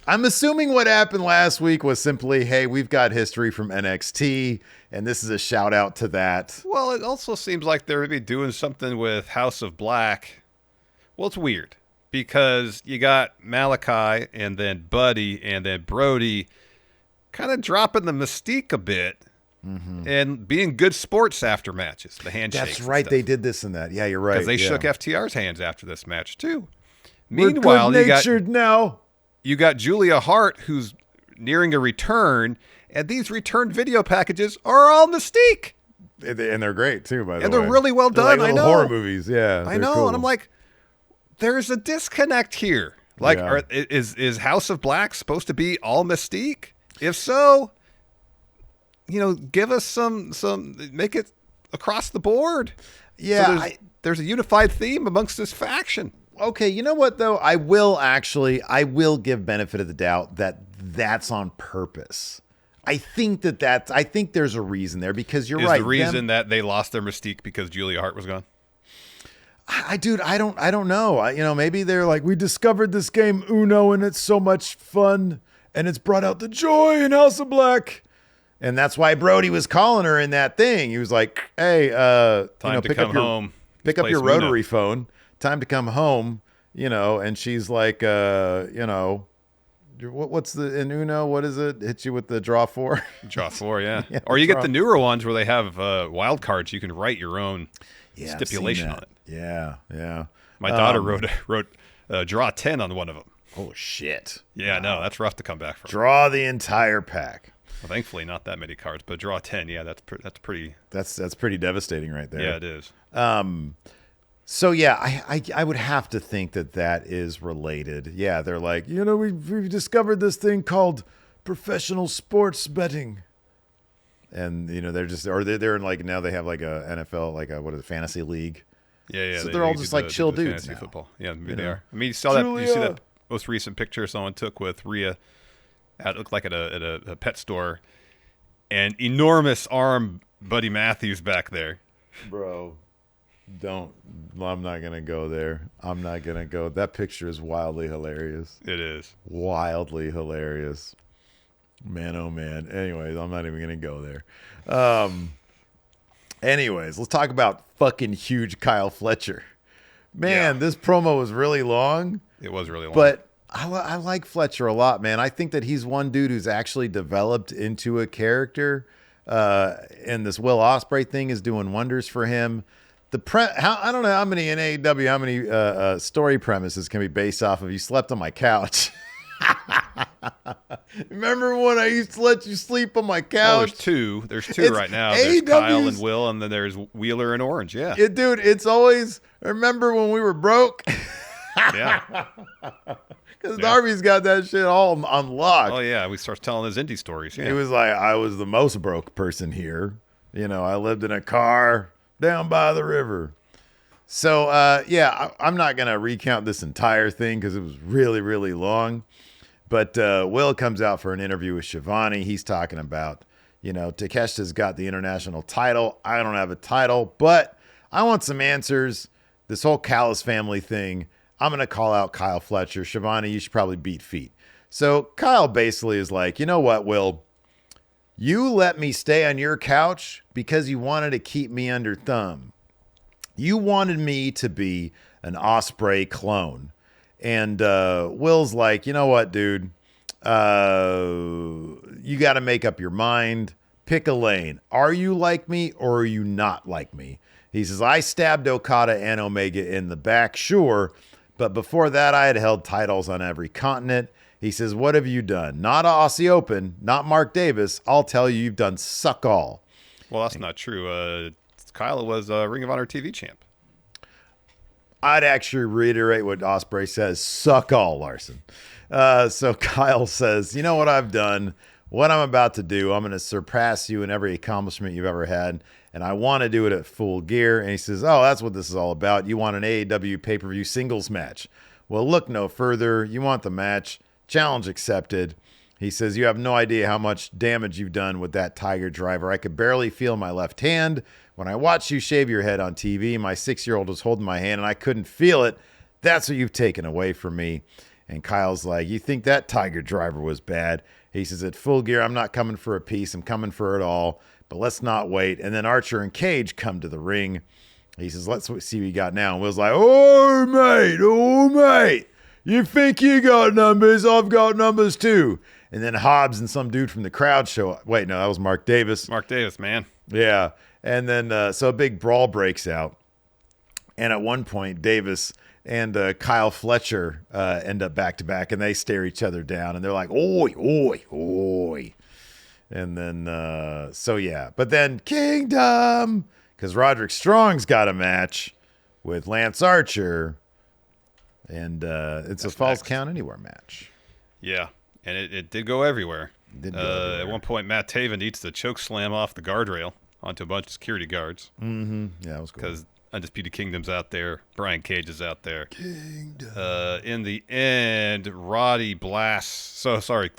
I'm assuming what happened last week was simply, hey, we've got history from NXT, and this is a shout out to that. Well, it also seems like they're maybe doing something with House of Black. Well, it's weird because you got Malachi and then Buddy and then Brody kind of dropping the mystique a bit and being good sports after matches, the handshakes. That's right. They did this and that. Yeah, you're right. Because they shook FTR's hands after this match, too. Meanwhile, we're good-natured now. You got Julia Hart, who's nearing a return, and these return video packages are all mystique. And they're great, too, by the way. And they're really well done, like I know. Horror movies, yeah. I know, cool. And I'm like, there's a disconnect here. Like, is House of Black supposed to be all mystique? If so, give us some, make it across the board. Yeah. So there's a unified theme amongst this faction. Okay, you know what, though? I will give benefit of the doubt that that's on purpose. I think there's a reason there, because you're right. Is the reason that they lost their mystique because Julia Hart was gone? I don't know. Maybe they're like, we discovered this game Uno and it's so much fun and it's brought out the joy in House of Black. And that's why Brody was calling her in that thing. He was like, hey, time to come home. Pick up your rotary phone. Time to come home, and she's like, what's in Uno? What is it? Hit you with the draw 4? Draw 4, yeah. Or you get the newer ones where they have wild cards. You can write your own stipulation on it. Yeah. My daughter wrote draw 10 on one of them. Oh, shit. Yeah, no, that's rough to come back from. Draw the entire pack. Well, thankfully, not that many cards, but draw 10, yeah, that's pretty. That's pretty devastating right there. Yeah, it is. So, yeah, I would have to think that is related. Yeah, they're like, we've discovered this thing called professional sports betting. And, they're in like, now they have like a NFL, like a fantasy league. Yeah. So they're all just like chill dudes. Fantasy football. Yeah, they are. I mean, you see that most recent picture someone took with Rhea. It looked like at a pet store. And enormous arm Buddy Matthews back there. Bro. I'm not going to go there. I'm not going to go. That picture is wildly hilarious. It is. Wildly hilarious. Man, oh man. Anyways, I'm not even going to go there. Anyways, let's talk about fucking huge Kyle Fletcher. Man, this promo was really long. It was really long. But I like Fletcher a lot, man. I think that he's one dude who's actually developed into a character. And this Will Ospreay thing is doing wonders for him. I don't know how many in AEW, how many story premises can be based off of you slept on my couch. Remember when I used to let you sleep on my couch? There's two right now. There's Kyle and Will, and then there's Wheeler and Orange. Yeah. Dude, it's always, remember when we were broke? Yeah. Because Darby's got that shit all unlocked. Oh, yeah. We start telling his indie stories. Yeah. He was like, I was the most broke person here. I lived in a car down by the river. So, I'm not going to recount this entire thing because it was really, really long. But Will comes out for an interview with Shivani. He's talking about, Takeshita's got the international title. I don't have a title, but I want some answers. This whole Callis family thing, I'm going to call out Kyle Fletcher. Shivani, you should probably beat feet. So Kyle basically is like, you know what, Will? You let me stay on your couch because you wanted to keep me under thumb. You wanted me to be an Ospreay clone. And Will's like, you know what, dude? You got to make up your mind. Pick a lane. Are you like me or are you not like me? He says, I stabbed Okada and Omega in the back, sure, But before that, I had held titles on every continent. He says, what have you done? Not Aussie Open, not Mark Davis. I'll tell you, you've done suck all. Well, that's not true. Kyle was Ring of Honor TV champ. I'd actually reiterate what Ospreay says. Suck all, Larson. So Kyle says, you know what I've done? What I'm about to do, I'm going to surpass you in every accomplishment you've ever had. And I want to do it at Full Gear. And he says, oh, that's what this is all about. You want an AEW pay-per-view singles match. Well, look no further. You want the match. Challenge accepted. He says, you have no idea how much damage you've done with that Tiger Driver. I could barely feel my left hand. When I watched you shave your head on TV, my 6-year-old was holding my hand and I couldn't feel it. That's what you've taken away from me. And Kyle's like, you think that Tiger Driver was bad? He says, at Full Gear, I'm not coming for a piece. I'm coming for it all. But let's not wait. And then Archer and Cage come to the ring. He says, let's see what you got now. And Will's like, oh, mate. You think you got numbers? I've got numbers too. And then Hobbs and some dude from the crowd show up. Wait, no, that was Mark Davis. Mark Davis, man. Yeah. And then so a big brawl breaks out. And at one point, Davis and Kyle Fletcher end up back to back, and they stare each other down. And they're like, oi, oi, oi. And then, so yeah. But then Kingdom, because Roderick Strong's got a match with Lance Archer. And it's a Falls Count Anywhere match. Yeah. And it did go everywhere. At one point, Matt Taven eats the choke slam off the guardrail onto a bunch of security guards. Mm-hmm. Yeah, that was cool. Because Undisputed Kingdom's out there. Brian Cage is out there. In the end, Roddy blasts.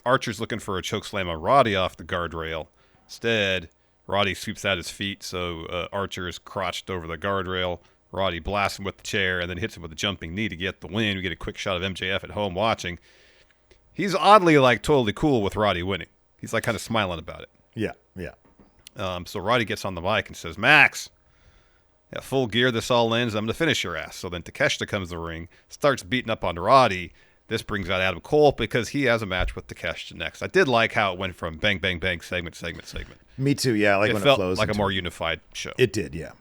Archer's looking for a choke slam on Roddy off the guardrail. Instead, Roddy sweeps out his feet, so Archer is crotched over the guardrail. Roddy blasts him with the chair and then hits him with a jumping knee to get the win. We get a quick shot of MJF at home watching. He's oddly totally cool with Roddy winning. He's kind of smiling about it. Yeah. So Roddy gets on the mic and says, Max, at Full Gear, this all ends. I'm going to finish your ass. So then Takeshita comes to the ring, starts beating up on Roddy. This brings out Adam Cole because he has a match with Takeshita next. I did like how it went from bang, bang, bang, segment. Me too, yeah. It felt like a more unified show. It did, yeah.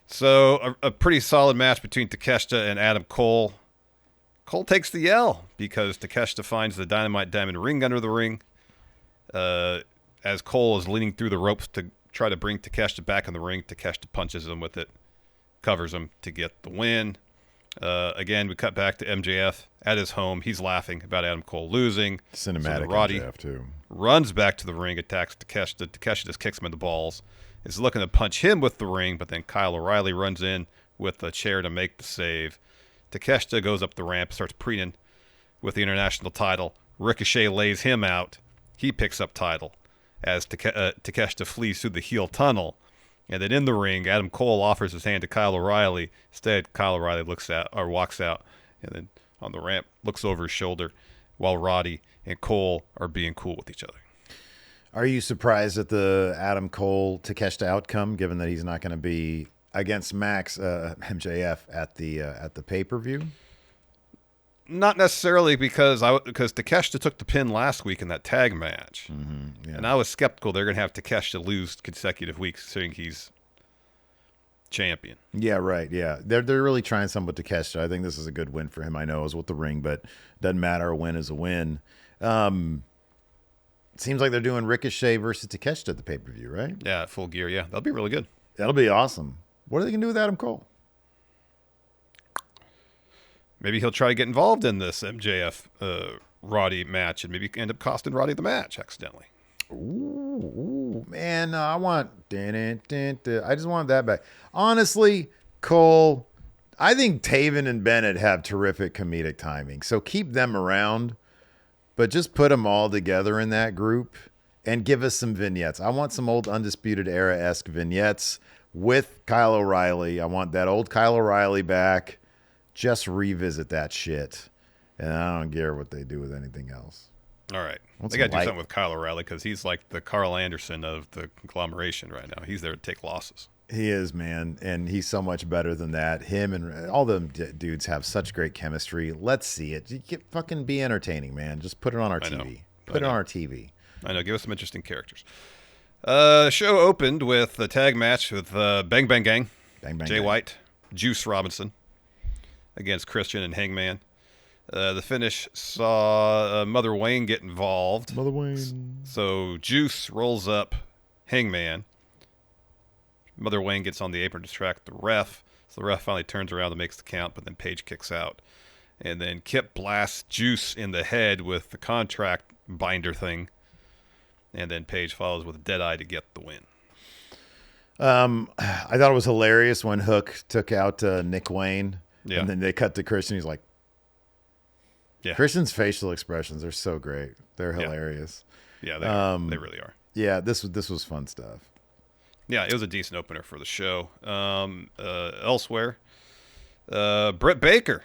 So a pretty solid match between Takeshita and Adam Cole. Cole takes the L because Takeshita finds the Dynamite Diamond ring under the ring. As Cole is leaning through the ropes to try to bring Takeshita back in the ring, Takeshita punches him with it, covers him to get the win. Again, we cut back to MJF at his home. He's laughing about Adam Cole losing. Cinematic so Roddy MJF too. Runs back to the ring, attacks Takeshita. Takeshita just kicks him in the balls. Is looking to punch him with the ring, but then Kyle O'Reilly runs in with a chair to make the save. Takeshita goes up the ramp, starts preening with the international title. Ricochet lays him out. He picks up title as Takeshita flees through the heel tunnel. And then in the ring, Adam Cole offers his hand to Kyle O'Reilly. Instead, Kyle O'Reilly walks out, and then on the ramp looks over his shoulder while Roddy and Cole are being cool with each other. Are you surprised at the Adam Cole Takeshita outcome, given that he's not going to be against Max MJF at the pay-per-view? Not necessarily because Takeshita took the pin last week in that tag match, and I was skeptical they're going to have Takeshita lose consecutive weeks, considering he's champion. Yeah, right. Yeah, they're really trying something with Takeshita. I think this is a good win for him. I know it was with the ring, but doesn't matter. A win is a win. Seems like they're doing Ricochet versus Takeshita at the pay-per-view, right? Yeah, at Full Gear. Yeah, that'll be really good. That'll be awesome. What are they going to do with Adam Cole? Maybe he'll try to get involved in this MJF Roddy match and maybe end up costing Roddy the match accidentally. Ooh, man, I want I just want that back. Honestly, Cole, I think Taven and Bennett have terrific comedic timing. So keep them around, but just put them all together in that group and give us some vignettes. I want some old Undisputed Era-esque vignettes with Kyle O'Reilly. I want that old Kyle O'Reilly back. Just revisit that shit. And I don't care what they do with anything else. All right. They got to do something with Kyle O'Reilly because he's like the Carl Anderson of the conglomeration right now. He's there to take losses. He is, man. And he's so much better than that. Him and all the dudes have such great chemistry. Let's see it. Fucking be entertaining, man. Just put it on our TV. Put it on our TV. I know. Give us some interesting characters. Show opened with a tag match with Bang Bang Gang. Bang Bang Jay Gang. White, Juice Robinson, against Christian and Hangman. The finish saw Mother Wayne get involved. Mother Wayne. So Juice rolls up Hangman. Mother Wayne gets on the apron to distract the ref. So the ref finally turns around and makes the count, but then Paige kicks out. And then Kip blasts Juice in the head with the contract binder thing. And then Paige follows with a Deadeye to get the win. I thought it was hilarious when Hook took out Nick Wayne. Yeah. And then they cut to Christian. He's like, yeah. Christian's facial expressions are so great. They're hilarious. Yeah, they really are. Yeah, this was fun stuff. Yeah, it was a decent opener for the show. Elsewhere, Britt Baker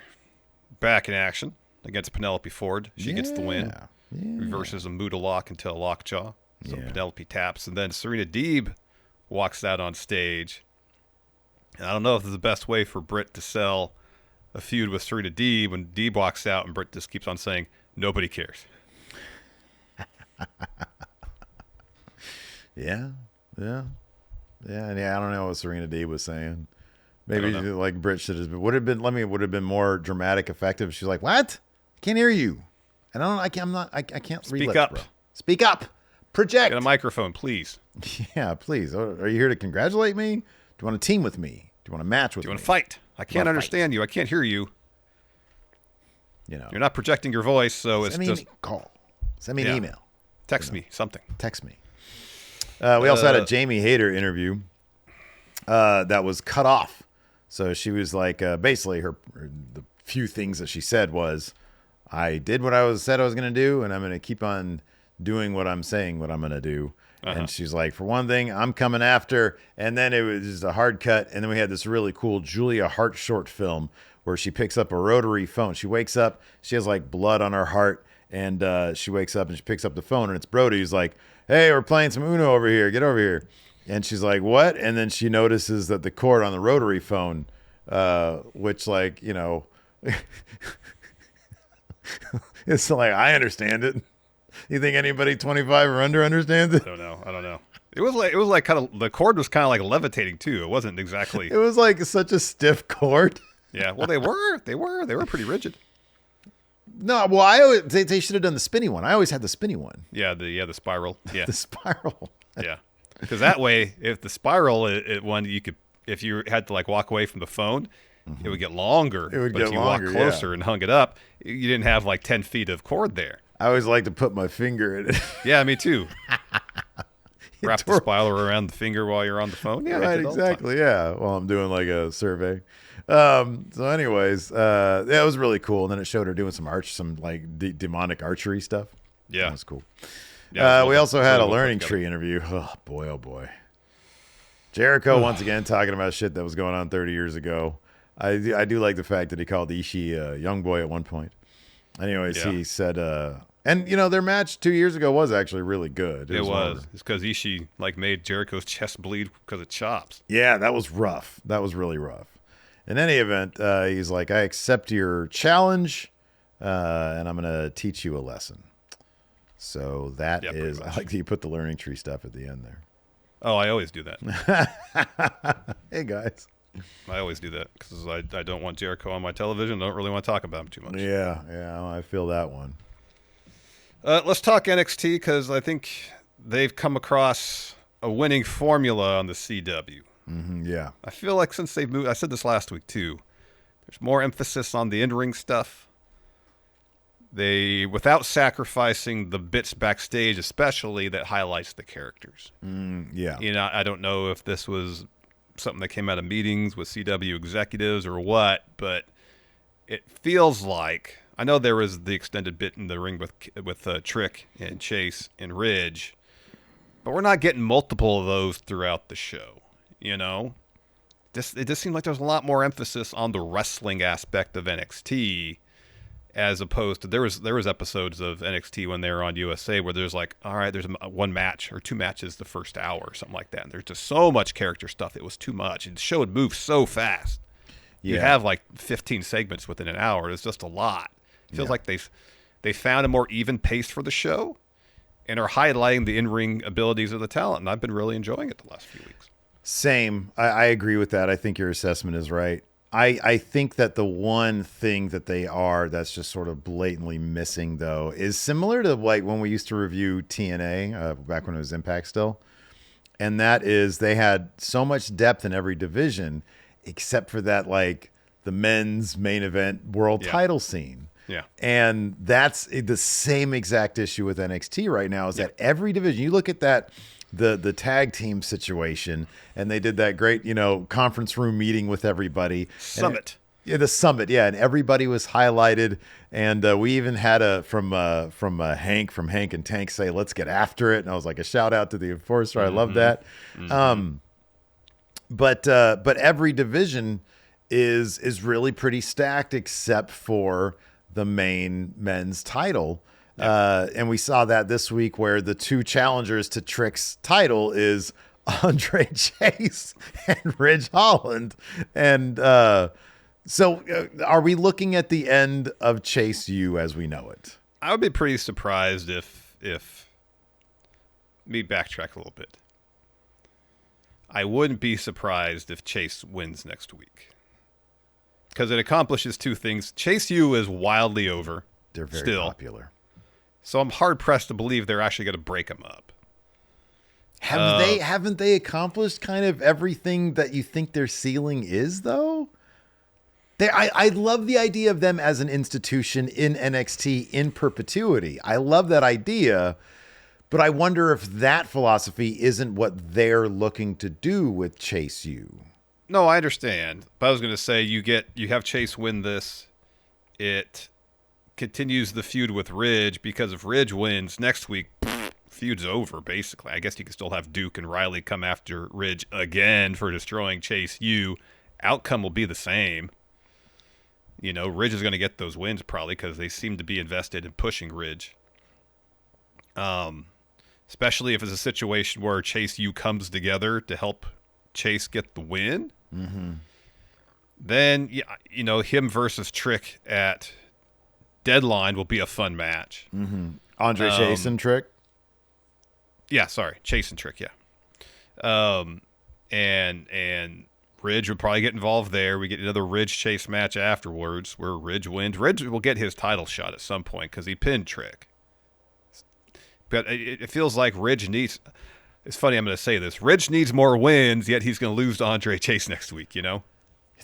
back in action against Penelope Ford. She gets the win. Yeah. Reverses a Muda lock into a lockjaw. So Yeah. Penelope taps. And then Serena Deeb walks out on stage. And I don't know if this is the best way for Britt to sell a feud with Serena Deeb when Deeb walks out and Britt just keeps on saying, nobody cares. Yeah. I don't know what Serena Deeb was saying. Maybe like Britt should have would have been more dramatic, effective. She's like, "What? Can't hear you." And I can't Speak read up. Bro. Speak up. Project. Get a microphone, please. Yeah, please. Are you here to congratulate me? Do you want to team with me? Do you want to match with me? Do you want to fight? I can't understand you. I can't hear you. You know, You're not projecting your voice, so send it's me just an call. Send me an email. Text me something. Text me. We also had a Jamie Hayter interview that was cut off. So she was like, basically the few things that she said was, I did what I said I was going to do, and I'm going to keep on doing what I'm saying what I'm going to do. And she's like, for one thing, I'm coming after. And then it was just a hard cut. And then we had this really cool Julia Hart short film where she picks up a rotary phone. She wakes up, she has like blood on her heart. And she wakes up and she picks up the phone, and it's Brody. He's like, hey, we're playing some Uno over here. Get over here. And she's like, what? And then she notices that the cord on the rotary phone, which like, you know, it's like, I understand it. You think anybody 25 or under understands it? I don't know. It was like kind of, the cord was kind of like levitating too. It wasn't exactly. It was like such a stiff cord. Yeah. Well, they were pretty rigid. No, well, they should have done the spinny one. I always had the spinny one. Yeah. The spiral. Yeah. The spiral. Yeah. Because that way, if the spiral one, you could, if you had to like walk away from the phone, it would get longer. But if you walk closer and hung it up, you didn't have like 10 feet of cord there. I always like to put my finger in it. Yeah, me too. Wrap the spiral around the finger while you're on the phone. Yeah, right, exactly. Yeah, while I'm doing like a survey. So anyways, yeah, it was really cool. And then it showed her doing some like demonic archery stuff. Yeah. That was cool. Yeah, we also had a learning tree interview. Oh boy. Jericho once again talking about shit that was going on 30 years ago. I do like the fact that he called Ishii a young boy at one point. Anyways, he said, and you know, their match 2 years ago was actually really good. It was. It's because Ishii like made Jericho's chest bleed because of chops. Yeah, that was rough. That was really rough. In any event, he's like, I accept your challenge, and I'm going to teach you a lesson. So that is, I like that you put the learning tree stuff at the end there. Oh, I always do that. Hey, guys. I always do that because I don't want Jericho on my television. I don't really want to talk about him too much. Yeah, I feel that one. Let's talk NXT because I think they've come across a winning formula on the CW. Yeah. I feel like since they've moved, I said this last week too, there's more emphasis on the in-ring stuff. Without sacrificing the bits backstage, especially that highlights the characters. Yeah. You know, I don't know if this was something that came out of meetings with CW executives or what, but it feels like, I know there was the extended bit in the ring with Trick and Chase and Ridge, but we're not getting multiple of those throughout the show. You know, it just seemed like there was a lot more emphasis on the wrestling aspect of NXT, as opposed to there was episodes of NXT when they were on USA where there's like, all right, there's one match or two matches the first hour or something like that, and there's just so much character stuff. It was too much, and the show would move so fast. Yeah. You have like 15 segments within an hour. It's just a lot. It feels like they found a more even pace for the show and are highlighting the in-ring abilities of the talent, and I've been really enjoying it the last few weeks. Same. I agree with that. I think your assessment is right. I think that the one thing that that's just sort of blatantly missing, though, is similar to like when we used to review TNA back when it was Impact still. And that is they had so much depth in every division, except for that, like the men's main event world title scene. Yeah. And that's the same exact issue with NXT right now is that every division, you look at that, the tag team situation, and they did that great, conference room meeting with everybody. Summit. The summit. Yeah. And everybody was highlighted. And we even had from Hank and Tank say, let's get after it. And I was like, a shout out to the Enforcer. I love that. Mm-hmm. But every division is really pretty stacked except for the main men's title. And we saw that this week where the two challengers to Trick's title is Andre Chase and Ridge Holland. And so are we looking at the end of Chase U as we know it? I would be pretty surprised if me backtrack a little bit. I wouldn't be surprised if Chase wins next week. Because it accomplishes two things. Chase U is wildly over. They're very popular. So I'm hard pressed to believe they're actually going to break them up. Haven't they accomplished kind of everything that you think their ceiling is, though? I love the idea of them as an institution in NXT in perpetuity. I love that idea, but I wonder if that philosophy isn't what they're looking to do with Chase U. No, I understand. But I was going to say you have Chase win this. It continues the feud with Ridge, because if Ridge wins next week, feud's over, basically. I guess you can still have Duke and Riley come after Ridge again for destroying Chase U. Outcome will be the same. Ridge is going to get those wins probably because they seem to be invested in pushing Ridge. Especially if it's a situation where Chase U comes together to help Chase get the win. Mm-hmm. Then, him versus Trick at Deadline will be a fun match. Mm-hmm. Andre Chase and Trick? Yeah, sorry. Chase and Trick, yeah. And Ridge would probably get involved there. We get another Ridge Chase match afterwards where Ridge wins. Ridge will get his title shot at some point because he pinned Trick. But it feels like Ridge needs... It's funny I'm going to say this. Ridge needs more wins, yet he's going to lose to Andre Chase next week,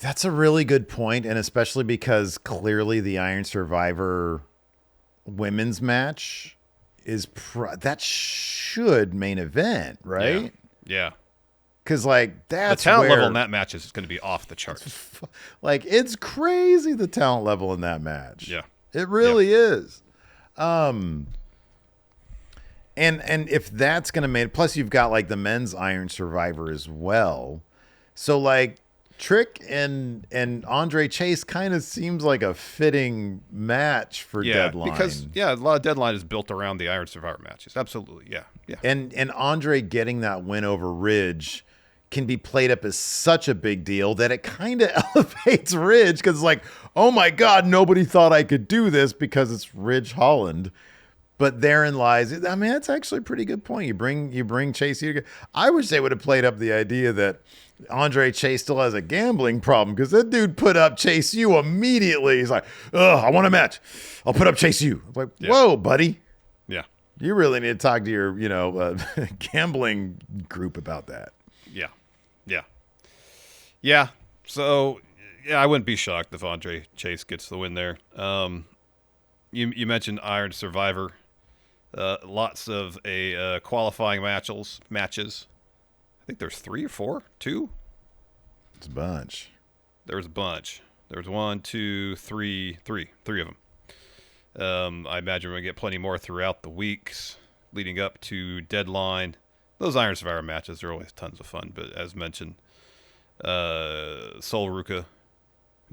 That's a really good point, and especially because clearly the Iron Survivor women's match is... that should main event, right? Yeah. Because, that's the talent where, level in that match is going to be off the charts. It's crazy, the talent level in that match. Yeah. It really is. And if that's going to plus you've got, the men's Iron Survivor as well. So, Trick and Andre Chase kind of seems like a fitting match for Deadline. Because, a lot of Deadline is built around the Iron Survivor matches. Absolutely, yeah. And Andre getting that win over Ridge can be played up as such a big deal that it kind of elevates Ridge because oh my God, nobody thought I could do this because it's Ridge Holland. But therein lies, that's actually a pretty good point. You bring Chase here. I wish they would have played up the idea that Andre Chase still has a gambling problem because that dude put up Chase U immediately. He's like, ugh, I want a match. I'll put up Chase U. I'm like, whoa, buddy. Yeah. You really need to talk to your, gambling group about that. Yeah. So, I wouldn't be shocked if Andre Chase gets the win there. You mentioned Iron Survivor. Lots of qualifying matches. I think there's 3 or 4? 2? It's a bunch. There's a bunch. There's 1, 2, 3 of them. I imagine we're going to get plenty more throughout the weeks leading up to Deadline. Those Iron Survivor matches are always tons of fun, but as mentioned, Sol Ruka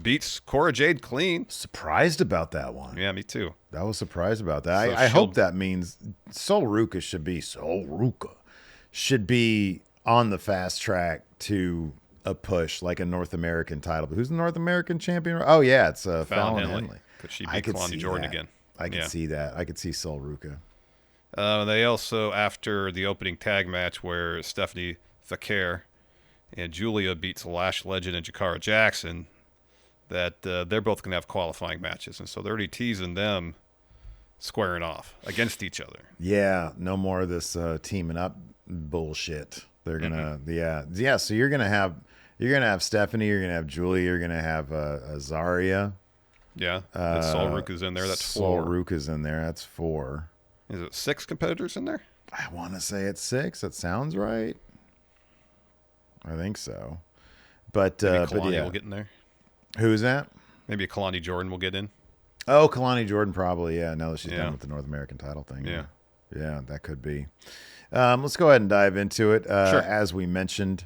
beats Cora Jade clean. Surprised about that one. Yeah, me too. I was surprised about that. So I hope that means Sol Ruka should be on the fast track to a push, like a North American title. But who's the North American champion? Oh, yeah, it's Fallon Henley. Could she beat Kalani Jordan again? I could see that. I could see Sol Ruka. They also, after the opening tag match where Stephanie Fakir and Julia beats Lash Legend and Jakara Jackson, that they're both going to have qualifying matches. And so they're already teasing them squaring off against each other. Yeah, no more of this teaming up bullshit. They're gonna, yeah. So you're gonna have Stephanie, you're gonna have Julie, you're gonna have Azaria. Yeah, Solrook is in there. That's 4. Solrook is in there. That's 4. Is it 6 competitors in there? I want to say it's 6. That sounds right. I think so. But Kalani yeah, will get in there. Who's that? Maybe Kalani Jordan will get in. Oh, Kalani Jordan probably. Yeah, now that she's done with the North American title thing. Yeah, that could be. Let's go ahead and dive into it. Sure. As we mentioned,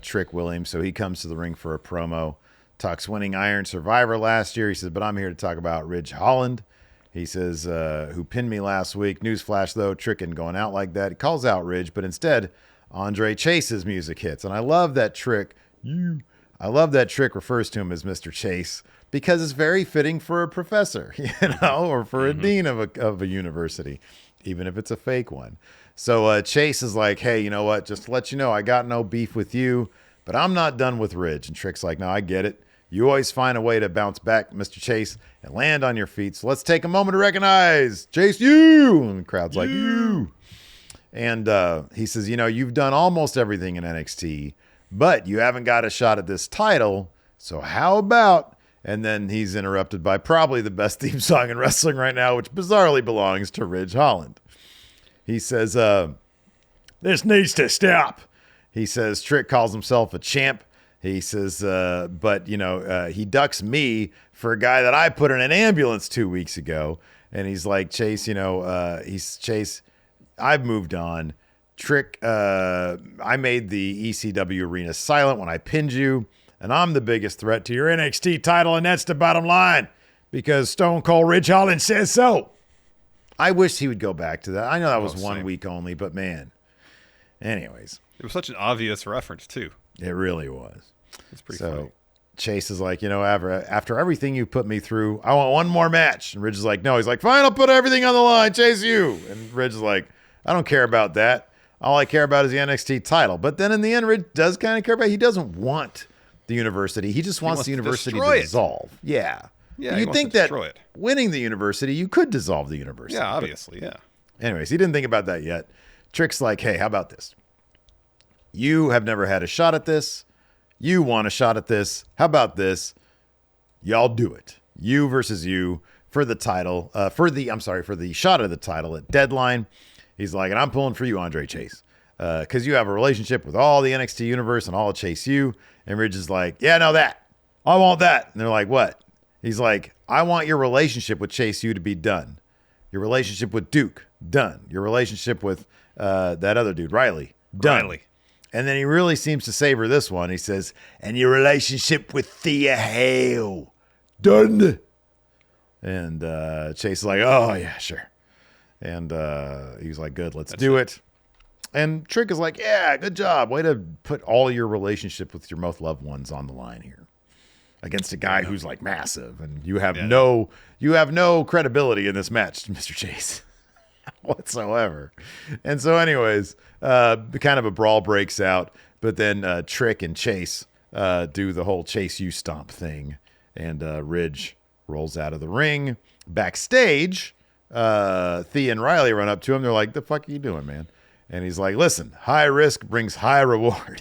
Trick Williams. So he comes to the ring for a promo. Talks winning Iron Survivor last year. He says, but I'm here to talk about Ridge Holland. He says, who pinned me last week. Newsflash, though, Trick isn't going out like that. He calls out Ridge, but instead, Andre Chase's music hits. And I love that Trick. Trick refers to him as Mr. Chase because it's very fitting for a professor, or for a dean of a university, even if it's a fake one. So Chase is like, hey, you know what? Just to let you know, I got no beef with you, but I'm not done with Ridge. And Trick's like, no, I get it. You always find a way to bounce back, Mr. Chase, and land on your feet. So let's take a moment to recognize Chase, you. And the crowd's like, you. And he says, you've done almost everything in NXT, but you haven't got a shot at this title. So how about... And then he's interrupted by probably the best theme song in wrestling right now, which bizarrely belongs to Ridge Holland. He says, this needs to stop. He says, Trick calls himself a champ. He says, but he ducks me for a guy that I put in an ambulance 2 weeks ago. And he's like, Chase, Chase, I've moved on. Trick, I made the ECW arena silent when I pinned you. And I'm the biggest threat to your NXT title, and that's the bottom line, because Stone Cold Ridge Holland says so. I wish he would go back to that. I know that was 1 week only, but man. Anyways. It was such an obvious reference, too. It really was. It's pretty funny. Chase is like, after everything you put me through, I want one more match. And Ridge is like, no. He's like, fine, I'll put everything on the line, Chase you. And Ridge is like, I don't care about that. All I care about is the NXT title. But then in the end, Ridge does kind of care about it. He doesn't want the university. He just wants the university to dissolve. Yeah. You'd think that winning the university, you could dissolve the university. Yeah, obviously, yeah. Anyways, he didn't think about that yet. Trick's like, hey, how about this? You have never had a shot at this. You want a shot at this. How about this? Y'all do it. You versus you for the title, for the shot at the title at Deadline. He's like, and I'm pulling for you, Andre Chase, because you have a relationship with all the NXT universe and all of Chase U. And Ridge is like, yeah, no, that. I want that. And they're like, what? He's like, I want your relationship with Chase U to be done. Your relationship with Duke, done. Your relationship with that other dude, Riley, done. Riley. And then he really seems to savor this one. He says, and your relationship with Thea Hale, done. And Chase is like, oh, yeah, sure. And he was like, good, let's do it. And Trick is like, yeah, good job. Way to put all your relationship with your most loved ones on the line here against a guy who's like massive, and you have no credibility in this match, Mr. Chase, whatsoever. And so, anyways, kind of a brawl breaks out, but then Trick and Chase do the whole Chase U stomp thing, and Ridge rolls out of the ring. Backstage, Thea and Riley run up to him. They're like, "The fuck are you doing, man?" And he's like, listen, high risk brings high reward.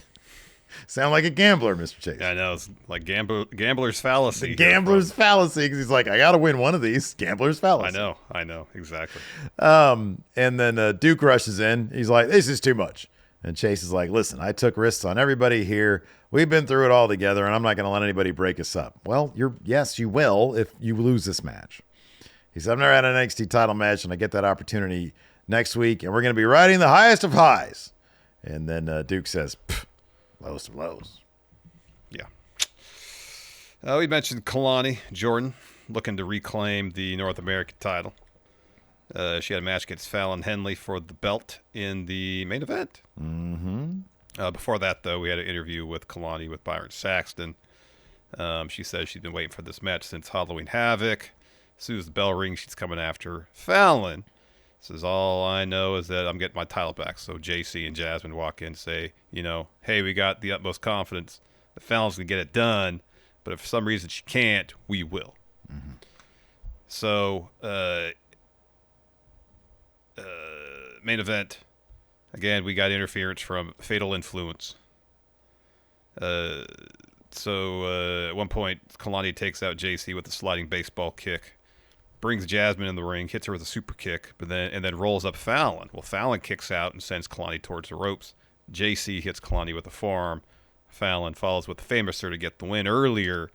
Sound like a gambler, Mr. Chase. Yeah, I know. It's like gambler's fallacy. Gambler's fallacy, because he's like, I got to win one of these. Gambler's fallacy. I know. Exactly. And then Duke rushes in. He's like, this is too much. And Chase is like, listen, I took risks on everybody here. We've been through it all together, and I'm not going to let anybody break us up. Well, yes, you will if you lose this match. He said, I've never had an NXT title match, and I get that opportunity next week, and we're going to be riding the highest of highs. And then Duke says, lowest of lows. Yeah. We mentioned Kalani Jordan looking to reclaim the North American title. She had a match against Fallon Henley for the belt in the main event. Mm-hmm. Before that, though, we had an interview with Kalani with Byron Saxton. She says she's been waiting for this match since Halloween Havoc. As soon as the bell rings, she's coming after Fallon. Says, all I know is that I'm getting my title back. So JC and Jasmine walk in and say, hey, we got the utmost confidence that Fallon's going to get it done, But if for some reason she can't, we will. Mm-hmm. So, main event. Again, we got interference from Fatal Influence. So at one point, Kalani takes out JC with a sliding baseball kick, brings Jasmine in the ring, hits her with a super kick, and then rolls up Fallon. Well, Fallon kicks out and sends Kalani towards the ropes. JC hits Kalani with a forearm. Fallon follows with the Famouser to get the win. Earlier,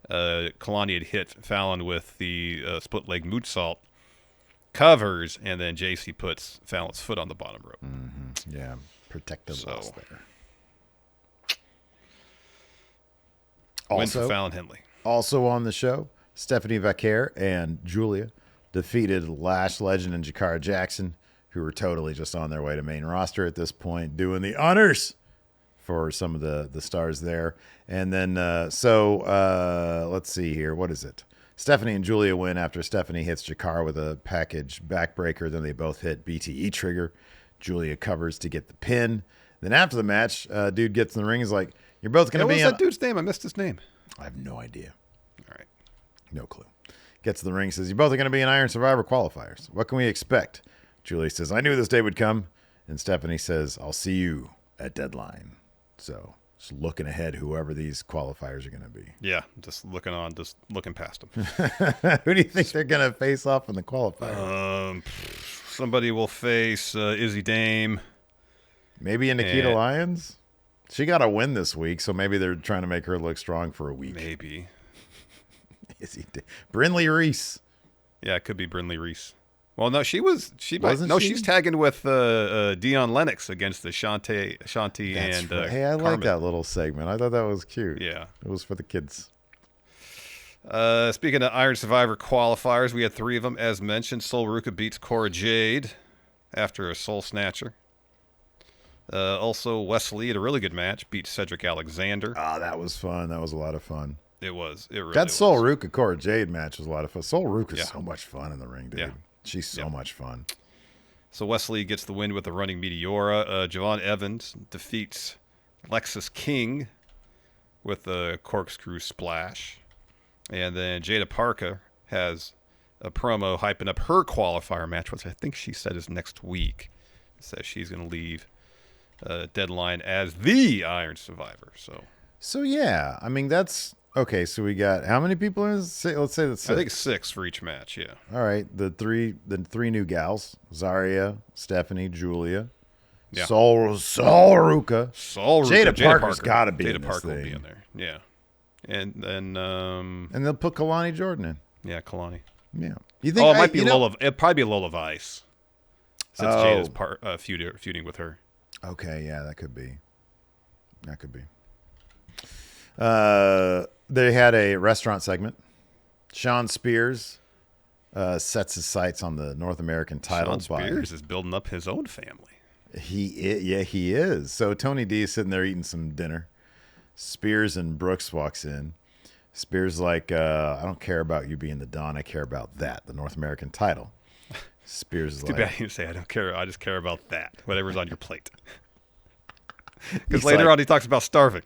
Kalani had hit Fallon with the split leg moonsault, covers, and then JC puts Fallon's foot on the bottom rope. Mm-hmm. Yeah, protective loss there. Win for Fallon Henley. Also on the show, Stephanie Vaquer and Julia defeated Lash Legend and Jakara Jackson, who were totally just on their way to main roster at this point, doing the honors for some of the stars there. And then, let's see here. What is it? Stephanie and Julia win after Stephanie hits Jakara with a package backbreaker. Then they both hit BTE trigger. Julia covers to get the pin. Then after the match, dude gets in the ring. He's like, you're both going to be... What was that dude's name? I missed his name. I have no idea. All right. No clue. Gets to the ring, says, you both are going to be in Iron Survivor qualifiers. What can we expect? Julia says, I knew this day would come. And Stephanie says, I'll see you at Deadline. So, just looking ahead, whoever these qualifiers are going to be. Yeah, just looking past them. Who do you think they're going to face off in the qualifiers? Somebody will face Izzy Dame. Maybe Nikita Lyons? She got a win this week, so maybe they're trying to make her look strong for a week. Maybe. Brindley Reese. Yeah, it could be Brindley Reese. Well, no, she's tagging with Dion Lennox against the Shanti and right. Hey, I like that little segment. I thought that was cute. Yeah. It was for the kids. Speaking of Iron Survivor qualifiers, we had 3 of them, as mentioned. Sol Ruka beats Cora Jade after a Soul Snatcher. Also, Wesley had a really good match, beat Cedric Alexander. Oh, that was fun. That was a lot of fun. It was. It really that was. Sol Ruka Cora Jade match was a lot of fun. Sol Ruka's so much fun in the ring, dude. Yeah. She's so much fun. So Wesley gets the win with the running Meteora. Javon Evans defeats Lexus King with a corkscrew splash. And then Jada Parker has a promo hyping up her qualifier match, which I think she said is next week. Says she's going to leave Deadline as the Iron Survivor. So yeah, I mean, that's okay. So we got how many people in this? Let's say that's 6. I think 6 for each match. Yeah. All right, the three new gals: Zarya, Stephanie, Julia, Sol Ruka. Jada Parker's got to be in this Parker thing. will be in there. Yeah. And then and they'll put Kalani Jordan in. Yeah, Kalani. Yeah. You think? It might be Lola. It'd probably be Lola Vice, since Jada's feuding with her. Okay, yeah, that could be. They had a restaurant segment. Sean Spears sets his sights on the North American title. Sean Spears is building up his own family. He is. So Tony D is sitting there eating some dinner. Spears and Brooks walks in. Spears like, I don't care about you being the Don. I care about that, the North American title. Spears is Too like, bad you say I don't care. I just care about that. Whatever's on your plate. Because later on he talks about starving.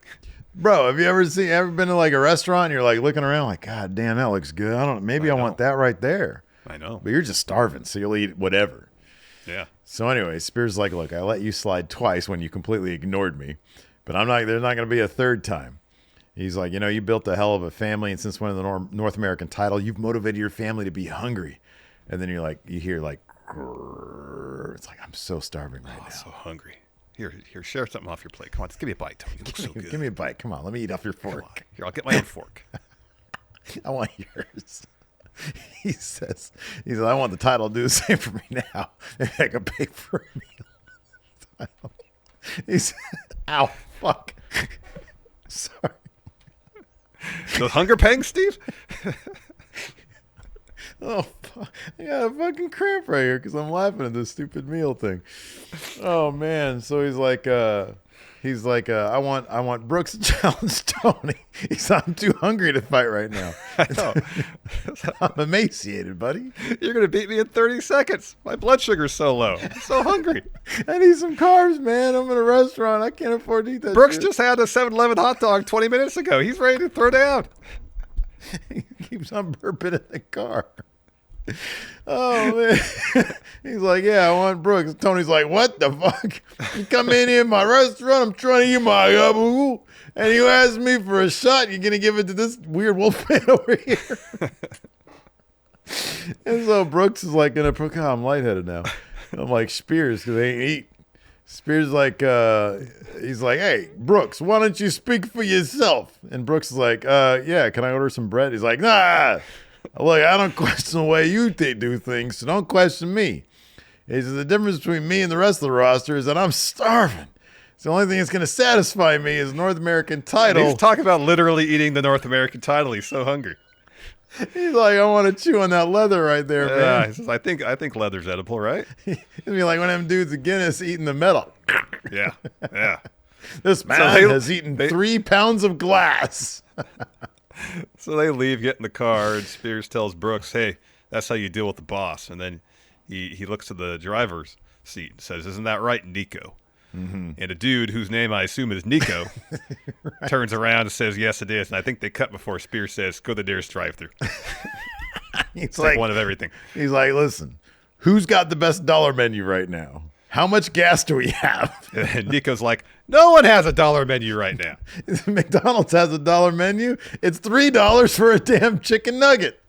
Bro, have you ever been to like a restaurant and you're like looking around like, God damn, that looks good. I want that right there. I know. But you're just starving, so you'll eat whatever. Yeah. So anyway, Spears is like, look, I let you slide twice when you completely ignored me, but there's not going to be a third time. He's like, you built a hell of a family, and since winning the North American title, you've motivated your family to be hungry. And then you hear like, grrr. It's like, I'm so starving right now. So hungry. Here, share something off your plate. Come on, just give me a bite, Tony. You look so good. Give me a bite. Come on, let me eat off your fork. Here, I'll get my own fork. I want yours. He says, I want the title to do the same for me now. Maybe I can pay for a meal. He said, ow, fuck. Sorry. The hunger pangs, Steve? Oh, fuck. I got a fucking cramp right here because I'm laughing at this stupid meal thing. Oh, man. So he's like, He's like, I want Brooks to challenge Tony. He's I'm too hungry to fight right now. I know. I'm emaciated, buddy. You're going to beat me in 30 seconds. My blood sugar's so low. I'm so hungry. I need some carbs, man. I'm in a restaurant. I can't afford to eat that Brooks shit. just had a 7-Eleven hot dog 20 minutes ago. He's ready to throw down. He keeps on burping in the car. Oh, man. He's like, yeah, I want Brooks. Tony's like, what the fuck? You come in here my restaurant, I'm trying to eat my yabu, and you ask me for a shot, you're going to give it to this weird wolf man over here. And so Brooks is like, I'm lightheaded now. I'm like, Spears, because they ain't eat. Spears is like, he's like, hey, Brooks, why don't you speak for yourself? And Brooks is like, yeah, can I order some bread? He's like, nah. Look, I don't question the way you do things, so don't question me. He says, the difference between me and the rest of the roster is that I'm starving. It's the only thing that's going to satisfy me is North American title. He's talking about literally eating the North American title. He's so hungry. He's like, I want to chew on that leather right there, man. He says, I think leather's edible, right? It'd be like one of them dudes at Guinness eating the metal. Yeah, yeah. This man has eaten 3 pounds of glass. So they leave, get in the car, and Spears tells Brooks, hey, that's how you deal with the boss. And then he looks to the driver's seat and says, isn't that right, Nico? Mm-hmm. And a dude whose name I assume is Nico right. turns around and says, yes, it is. And I think they cut before Spears says, go to the nearest drive-thru. He's like one of everything. He's like, listen, who's got the best dollar menu right now? How much gas do we have? And Nico's like, no one has a dollar menu right now. McDonald's has a dollar menu. It's $3 for a damn chicken nugget.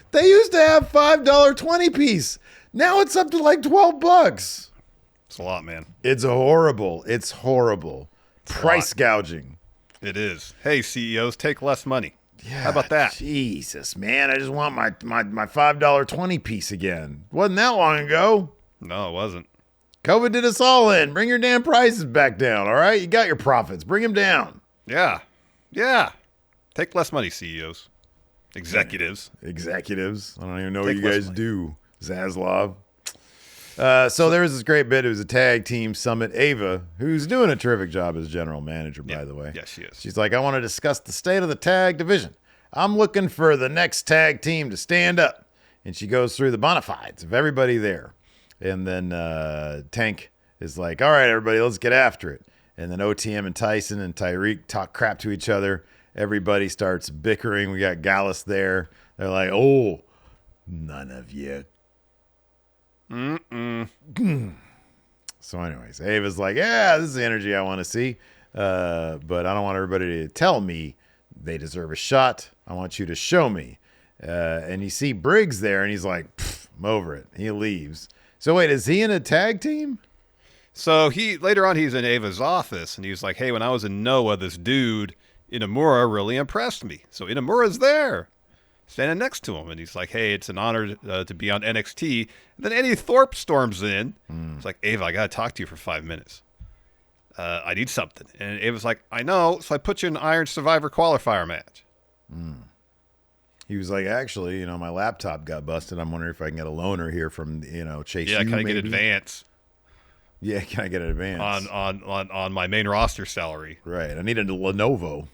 They used to have $5 20 piece. Now it's up to like $12. It's a lot, man. It's horrible. It's horrible. Price gouging. It is. Hey, CEOs, take less money. Yeah, how about that? Jesus, man. I just want my $5 20 piece again. Wasn't that long ago. No, it wasn't. COVID did us all in. Bring your damn prices back down, all right? You got your profits. Bring them down. Yeah. Yeah. Take less money, CEOs. Executives. Executives. I don't even know what you guys do. Zaslav. So there was this great bit. It was a tag team summit. Ava, who's doing a terrific job as general manager, by the way. Yes, she is. She's like, I want to discuss the state of the tag division. I'm looking for the next tag team to stand up. And she goes through the bona fides of everybody there. And then Tank is like, all right, everybody, let's get after it. And then OTM and Tyson and Tyreek talk crap to each other. Everybody starts bickering. We got Gallus there. They're like, oh, none of you. So anyways, Ava's like, yeah, this is the energy I want to see. But I don't want everybody to tell me they deserve a shot. I want you to show me. And you see Briggs there, and he's like, I'm over it. He leaves. So wait, is he in a tag team? So later on he's in Ava's office, and he's like, hey, when I was in Noah, this dude, Inamura, really impressed me. So Inamura's there, standing next to him, and he's like, hey, it's an honor to be on NXT. And then Eddie Thorpe storms in. It's like, Ava, I got to talk to you for 5 minutes. I need something. And Ava's like, I know, so I put you in an Iron Survivor qualifier match. He was like, actually, my laptop got busted. I'm wondering if I can get a loaner here from, Chase. Yeah, can I get advance? Yeah, can I get an advance? On my main roster salary. Right. I need a Lenovo.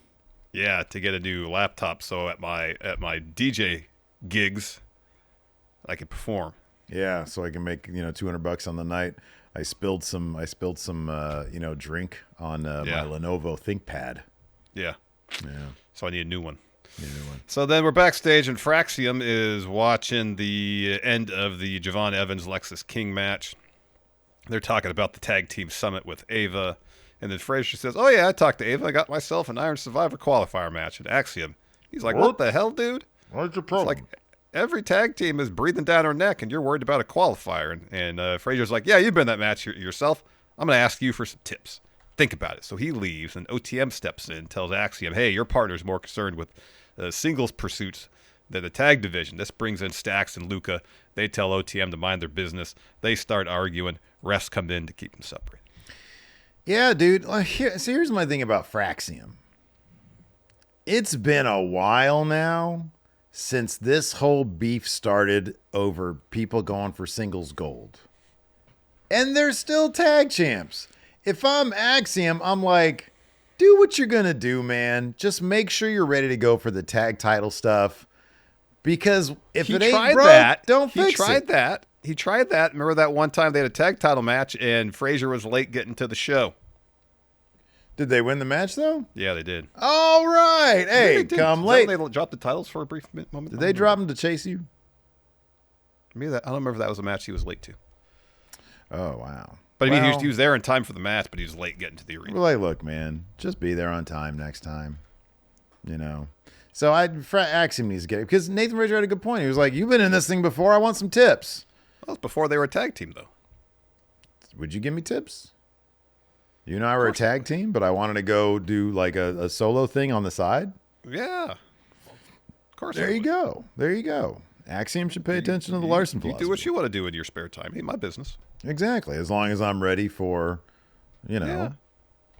Yeah, to get a new laptop so at my DJ gigs I can perform. Yeah, so I can make, $200 on the night. I spilled some drink on my Lenovo ThinkPad. Yeah. Yeah. So I need a new one. So then we're backstage, and Fraxium is watching the end of the Javon Evans-Lexus King match. They're talking about the tag team summit with Ava. And then Frazier says, oh, yeah, I talked to Ava. I got myself an Iron Survivor qualifier match at Axiom. He's like, what the hell, dude? What's your problem? It's like, every tag team is breathing down her neck, and you're worried about a qualifier. And Frazier's like, yeah, you've been in that match yourself. I'm going to ask you for some tips. Think about it. So he leaves, and OTM steps in, tells Axiom, hey, your partner's more concerned with singles pursuits than the tag division. This brings in Stax and Luca. They tell OTM to mind their business. They start arguing. Refs come in to keep them separate. Yeah, dude. Here's my thing about Fraxium. It's been a while now since this whole beef started over people going for singles gold. And they're still tag champs. if I'm Axiom, I'm like, do what you're going to do, man. Just make sure you're ready to go for the tag title stuff. Because if it ain't broke, don't fix it. He tried that. He tried that. Remember that one time they had a tag title match and Frazier was late getting to the show? Did they win the match, though? Yeah, they did. All right. Hey, come late. They dropped the titles for a brief moment. Did they drop them to chase you? Maybe that. I don't remember if that was a match he was late to. Oh, wow. But I mean, he was there in time for the match, but he was late getting to the arena. We're like, look, man, just be there on time next time. You know? So Axiom needs to get it. Because Nathan Frazier had a good point. He was like, you've been in this thing before. I want some tips. Well, it was before they were a tag team, though. Would you give me tips? You and I were a tag team, but I wanted to go do like a solo thing on the side. Yeah. Of course. There you go. There you go. Axiom should pay attention to the Larson philosophy. You do what you want to do in your spare time. Ain't my business. Exactly. As long as I'm ready for, there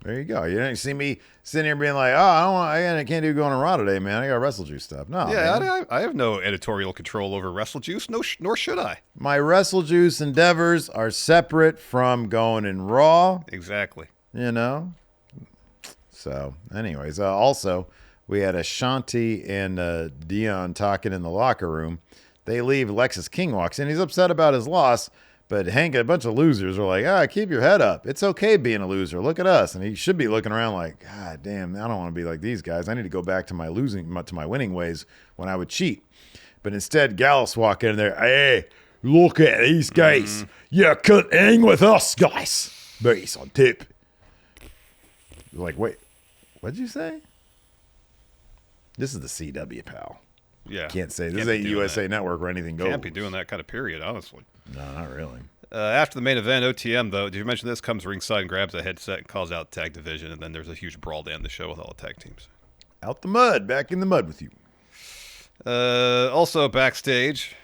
you go. You don't see me sitting here being like, I can't do going to Raw today, man. I got Wrestle Juice stuff. No. Yeah, I have no editorial control over Wrestle Juice, nor should I. My Wrestle Juice endeavors are separate from going in Raw. Exactly. So, anyways, also, we had Ashanti and Dion talking in the locker room. They leave. Lexus King walks in. He's upset about his loss. But Hank and a bunch of losers are like, keep your head up. It's okay being a loser. Look at us. And he should be looking around like, God damn, I don't want to be like these guys. I need to go back to my winning ways when I would cheat. But instead, Gallus walk in there. Hey, look at these guys. You can't hang with us, guys. Base on tip. Like, wait, what'd you say? This is the CW, pal. Yeah. Can't say. This ain't USA Network where anything goes. Can't be doing that kind of period, honestly. No, not really. After the main event, OTM, though, did you mention this? Comes ringside and grabs a headset and calls out tag division, and then there's a huge brawl to end the show with all the tag teams. Out the mud. Back in the mud with you. Also backstage,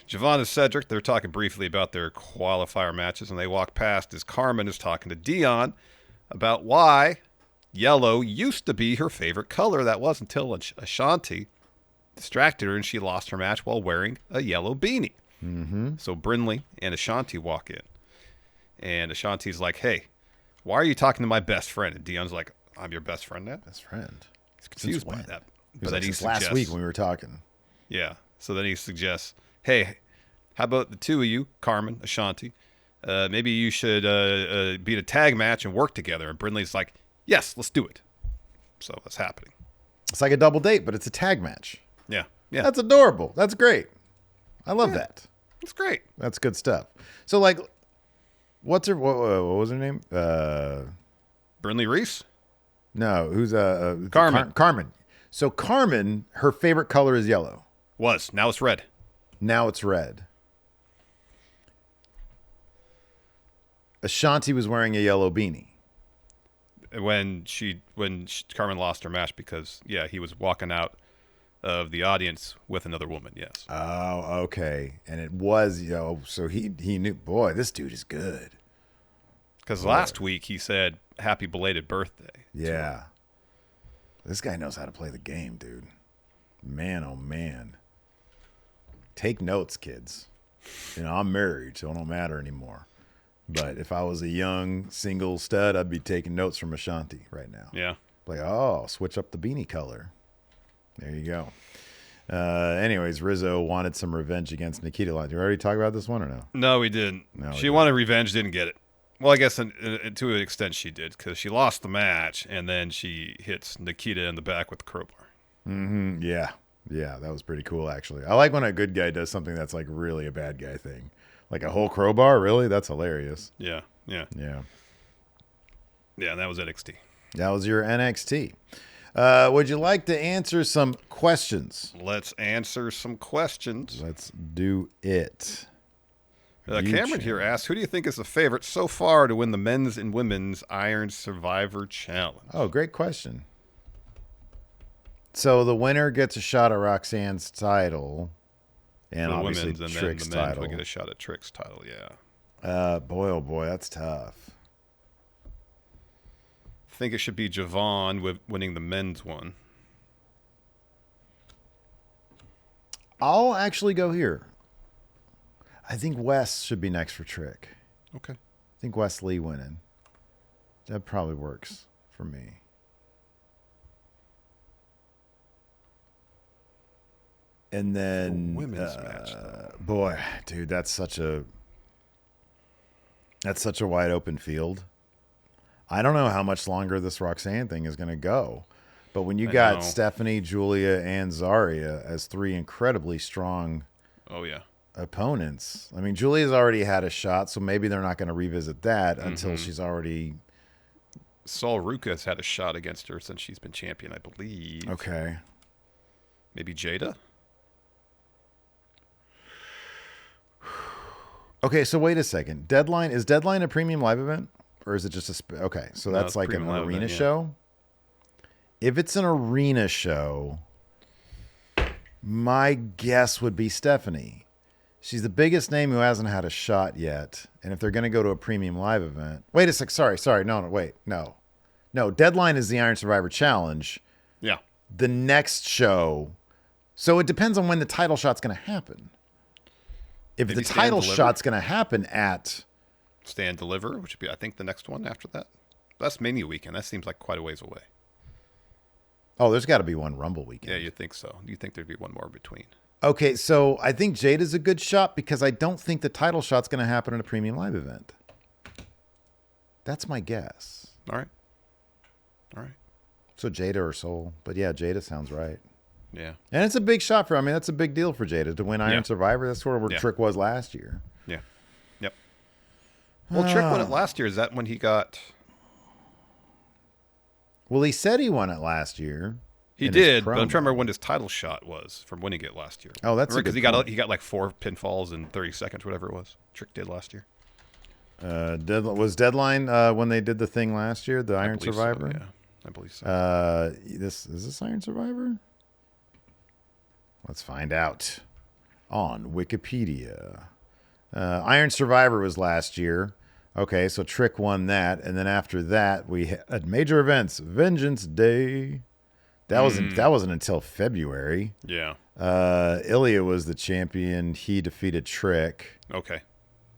Javon and Cedric, they're talking briefly about their qualifier matches, and they walk past as Carmen is talking to Dion about why yellow used to be her favorite color. That was until Ashanti distracted her and she lost her match while wearing a yellow beanie. Mm-hmm. So Brindley and Ashanti walk in. And Ashanti's like, hey, why are you talking to my best friend? And Dion's like, I'm your best friend now? Best friend? He's confused by that. But then he last week when we were talking. Yeah. So then he suggests, hey, how about the two of you, Carmen, Ashanti? Maybe you should be in a tag match and work together. And Brindley's like, yes, let's do it. So that's happening. It's like a double date, but it's a tag match. Yeah. Yeah. That's adorable. That's great. I love that. It's great. That's good stuff. So, like, what was her name? Brindley Reese? No, who's Carmen. Carmen. So Carmen, her favorite color is yellow. Now it's red. Now it's red. Ashanti was wearing a yellow beanie. When Carmen lost her match because, he was walking out of the audience with another woman, yes. Oh, okay. And it was, so he knew, boy, this dude is good. Because last week he said, happy belated birthday. Yeah. This guy knows how to play the game, dude. Man, oh, man. Take notes, kids. I'm married, so it don't matter anymore. But if I was a young single stud, I'd be taking notes from Ashanti right now. Yeah. Like, switch up the beanie color. There you go. Anyways, Rizzo wanted some revenge against Nikita. Did you already talk about this one or no? No, we didn't. She wanted revenge, didn't get it. Well, I guess to an extent she did because she lost the match and then she hits Nikita in the back with the crowbar. Mm-hmm. Yeah. Yeah, that was pretty cool, actually. I like when a good guy does something that's like really a bad guy thing. Like a whole crowbar? Really? That's hilarious. Yeah. Yeah, and that was NXT. That was your NXT. Would you like to answer some questions? Let's answer some questions. Let's do it. Cameron here asks, who do you think is the favorite so far to win the men's and women's Iron Survivor Challenge? Oh, great question. So the winner gets a shot at Roxanne's title. And the obviously women's, and Trick's then the men's title. will get a shot at Trick's title, yeah. Boy, oh boy, that's tough. I think it should be Javon with winning the men's one. I'll actually go here. I think Wes should be next for Trick. Okay. I think Wes Lee winning. That probably works for me. And then women's match, though. Boy, dude, that's such a wide open field. I don't know how much longer this Roxanne thing is going to go. But when you got Stephanie, Julia, and Zarya as three incredibly strong opponents. I mean, Julia's already had a shot, so maybe they're not going to revisit that until she's already... Sol Ruka's had a shot against her since she's been champion, I believe. Okay. Maybe Jada? Okay, so wait a second. Is Deadline a premium live event? Or is it just okay, so that's like an arena show? If it's an arena show, my guess would be Stephanie. She's the biggest name who hasn't had a shot yet. And if they're going to go to a premium live event... Wait a sec. Sorry. No. Deadline is the Iron Survivor Challenge. Yeah. The next show... So it depends on when the title shot's going to happen. If maybe the title shot's going to happen at... Stand Deliver, which would be, I think, the next one after that. That's Mania weekend. That seems like quite a ways away. Oh, there's got to be one Rumble weekend. Yeah, you think so. You think there'd be one more between. Okay, so I think Jada's a good shot because I don't think the title shot's going to happen in a premium live event. That's my guess. All right. So Jada or Soul. But yeah, Jada sounds right. Yeah. And it's a big shot for, I mean, that's a big deal for Jada to win Iron Survivor. That's sort of where Trick was last year. Yeah. Yep. Well, Trick won it last year. Is that when he got... Well, he said he won it last year. He did, but I'm trying to remember when his title shot was from winning it last year. Oh, that's because he got like 4 pinfalls in 30 seconds, whatever it was. Trick did last year. Was Deadline when they did the thing last year, the Iron Survivor? So, yeah, I believe so. Is this Iron Survivor? Let's find out on Wikipedia. Iron Survivor was last year. Okay, so Trick won that, and then after that we had major events. Vengeance Day. That wasn't until February. Yeah. Ilya was the champion. He defeated Trick. Okay,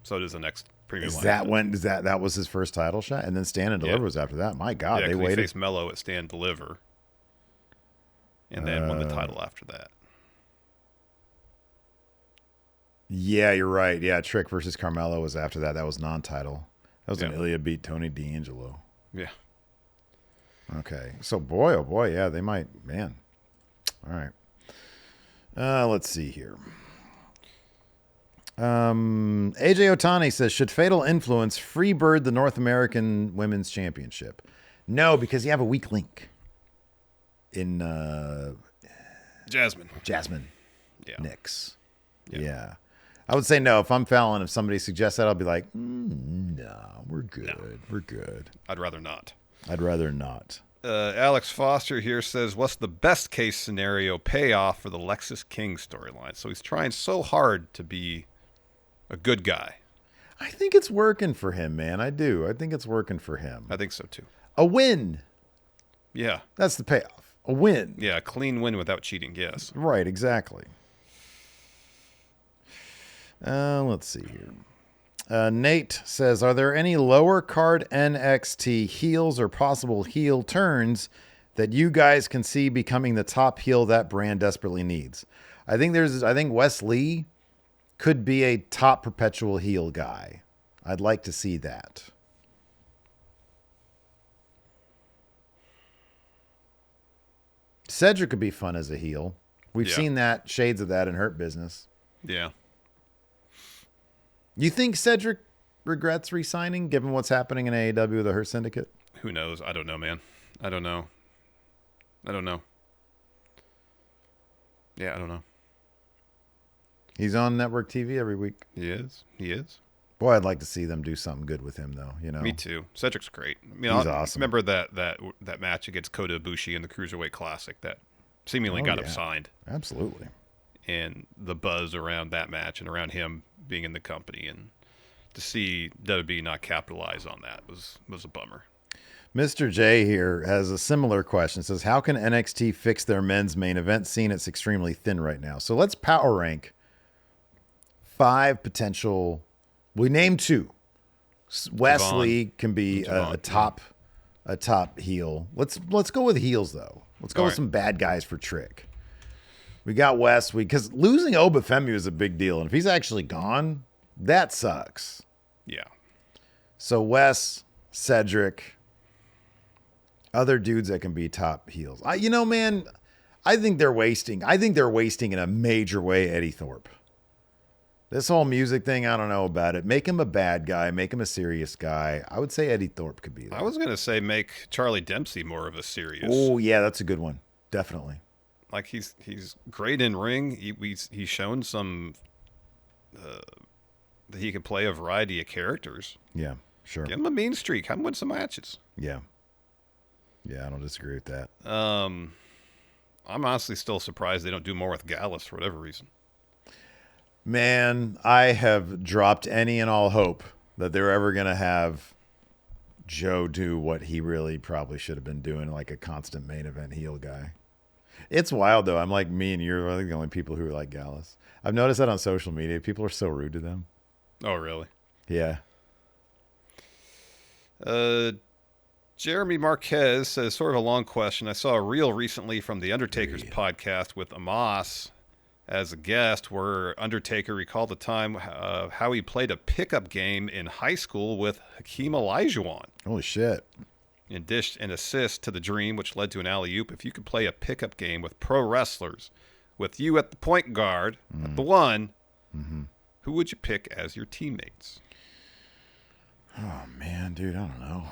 so it is the next premium. That was his first title shot, and then Stand and Deliver was after that. My God, they waited. He faced Mello at Stand Deliver, and then won the title after that. Yeah, you're right. Yeah, Trick versus Carmelo was after that. That was non-title. That was when Ilya beat Tony D'Angelo. Yeah. Okay. So, boy, oh boy, yeah, they might, man. All right. Let's see here. AJ Otani says, should Fatal Influence freebird the North American Women's Championship? No, because you have a weak link in Jasmine. Yeah. Nix. Yeah. I would say no. If I'm Fallon, if somebody suggests that, I'll be like, no, we're good. No. We're good. I'd rather not. Alex Foster here says, what's the best case scenario payoff for the Lexis King storyline? So he's trying so hard to be a good guy. I think it's working for him, man. I do. I think it's working for him. I think so, too. A win. Yeah. That's the payoff. A win. Yeah, a clean win without cheating, yes. Right, exactly. Let's see here. Nate says, are there any lower card NXT heels or possible heel turns that you guys can see becoming the top heel that brand desperately needs? I think Wes Lee could be a top perpetual heel guy. I'd like to see that. Cedric could be fun as a heel. We've seen that, shades of that in Hurt Business. Yeah. You think Cedric regrets re-signing, given what's happening in AEW, the Hurt Syndicate? Who knows? I don't know, man. I don't know. Yeah, I don't know. He's on network TV every week. He is. Boy, I'd like to see them do something good with him, though. You know, me too. Cedric's great. I mean, he's awesome. Remember that match against Kota Ibushi in the Cruiserweight Classic that seemingly got him signed. Absolutely. And the buzz around that match and around him being in the company, and to see WWE not capitalize on that was a bummer. Mr. J here has a similar question. It says, how can NXT fix their men's main event scene? It's extremely thin right now. So let's power rank 5 potential. We named 2. Wesley can be a top a top heel. Let's go with heels though. Let's go with some bad guys for Trick. We got Wes. Because losing Obafemi is a big deal, and if he's actually gone, that sucks. Yeah. So Wes, Cedric, other dudes that can be top heels. Man, I think they're wasting. I think they're wasting in a major way Eddie Thorpe. This whole music thing, I don't know about it. Make him a bad guy. Make him a serious guy. I would say Eddie Thorpe could be there. I was going to say make Charlie Dempsey more of a serious. Oh, yeah, that's a good one. Definitely. Like, he's great in ring. He's shown some that he can play a variety of characters. Yeah, sure. Give him a mean streak. Have him win some matches. Yeah. Yeah, I don't disagree with that. I'm honestly still surprised they don't do more with Gallus for whatever reason. Man, I have dropped any and all hope that they're ever going to have Joe do what he really probably should have been doing, like a constant main event heel guy. It's wild, though. I'm like, me and you're like the only people who are like Gallus. I've noticed that on social media. People are so rude to them. Oh, really? Yeah. Jeremy Marquez says, sort of a long question. I saw a reel recently from the Undertaker's podcast with Emotes as a guest where Undertaker recalled the time of how he played a pickup game in high school with Hakeem Olajuwon. Holy shit. And dished an assist to the Dream, which led to an alley-oop. If you could play a pickup game with pro wrestlers, with you at the point guard, at the one, who would you pick as your teammates? Oh, man, dude, I don't know.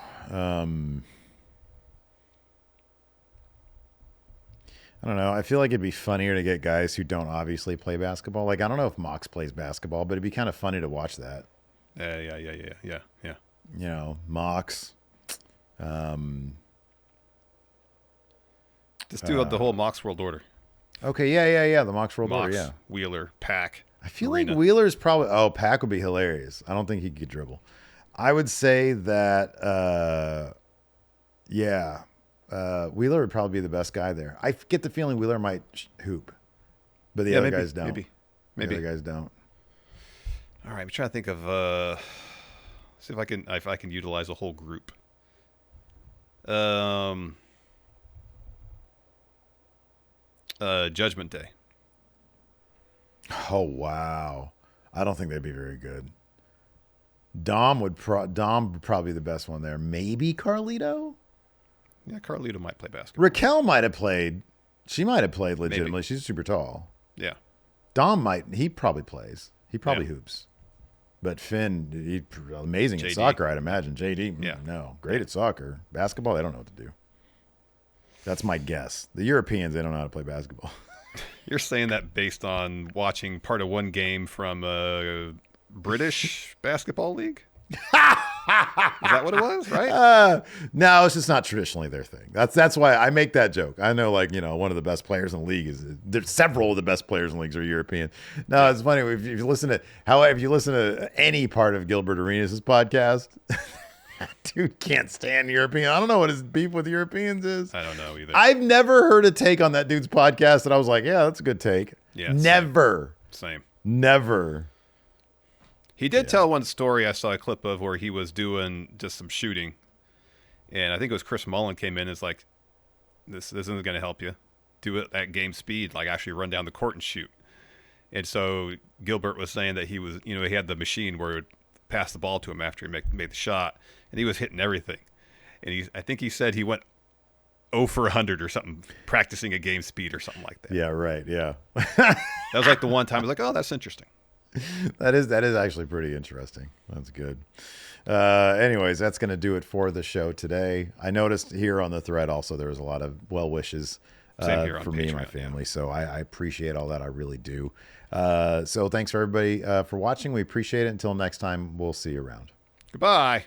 I don't know. I feel like it'd be funnier to get guys who don't obviously play basketball. Like, I don't know if Mox plays basketball, but it'd be kind of funny to watch that. Yeah. You know, Mox. Just do the whole Mox World Order. Okay, yeah. The Mox World Order, yeah. Wheeler, Pack. I feel Arena. like Wheeler's probably... Oh, Pack would be hilarious. I don't think he could dribble. I would say that, Wheeler would probably be the best guy there. I get the feeling Wheeler might hoop, but the other guys don't. Maybe. The other guys don't. All right, I'm trying to think of see if I can utilize a whole group. Judgment Day. Oh wow, I don't think they'd be very good. Dom would probably be the best one there. Maybe Carlito. Yeah, Carlito might play basketball. Raquel might have played. She might have played legitimately. Maybe. She's super tall. Yeah. Dom might. He probably plays. He probably hoops. But Finn, he's amazing at soccer, I'd imagine. JD, no. Great at soccer. Basketball, they don't know what to do. That's my guess. The Europeans, they don't know how to play basketball. You're saying that based on watching part of one game from a British basketball league? Is that what it was, right? No, it's just not traditionally their thing. That's why I make that joke. I know, like, one of the best players in the league there's several of the best players in the leagues are European. No, it's funny if you listen to any part of Gilbert Arenas' podcast, dude can't stand European. I don't know what his beef with Europeans is. I don't know either. I've never heard a take on that dude's podcast that I was like, yeah, that's a good take. Yeah, never. Same. Never. He did tell one story I saw a clip of where he was doing just some shooting. And I think it was Chris Mullen came in and was like, this isn't going to help you. Do it at game speed, like actually run down the court and shoot. And so Gilbert was saying that he was, he had the machine where it would pass the ball to him after he made the shot. And he was hitting everything. And I think he said he went 0 for 100 or something, practicing at game speed or something like that. Yeah, right, yeah. That was like the one time I was like, oh, that's interesting. That is actually pretty interesting. That's good. Anyways, that's going to do it for the show today. I noticed here on the thread also there was a lot of well wishes for Patreon, me and my family. Yeah. So I appreciate all that. I really do. So thanks for everybody for watching. We appreciate it. Until next time, we'll see you around. Goodbye.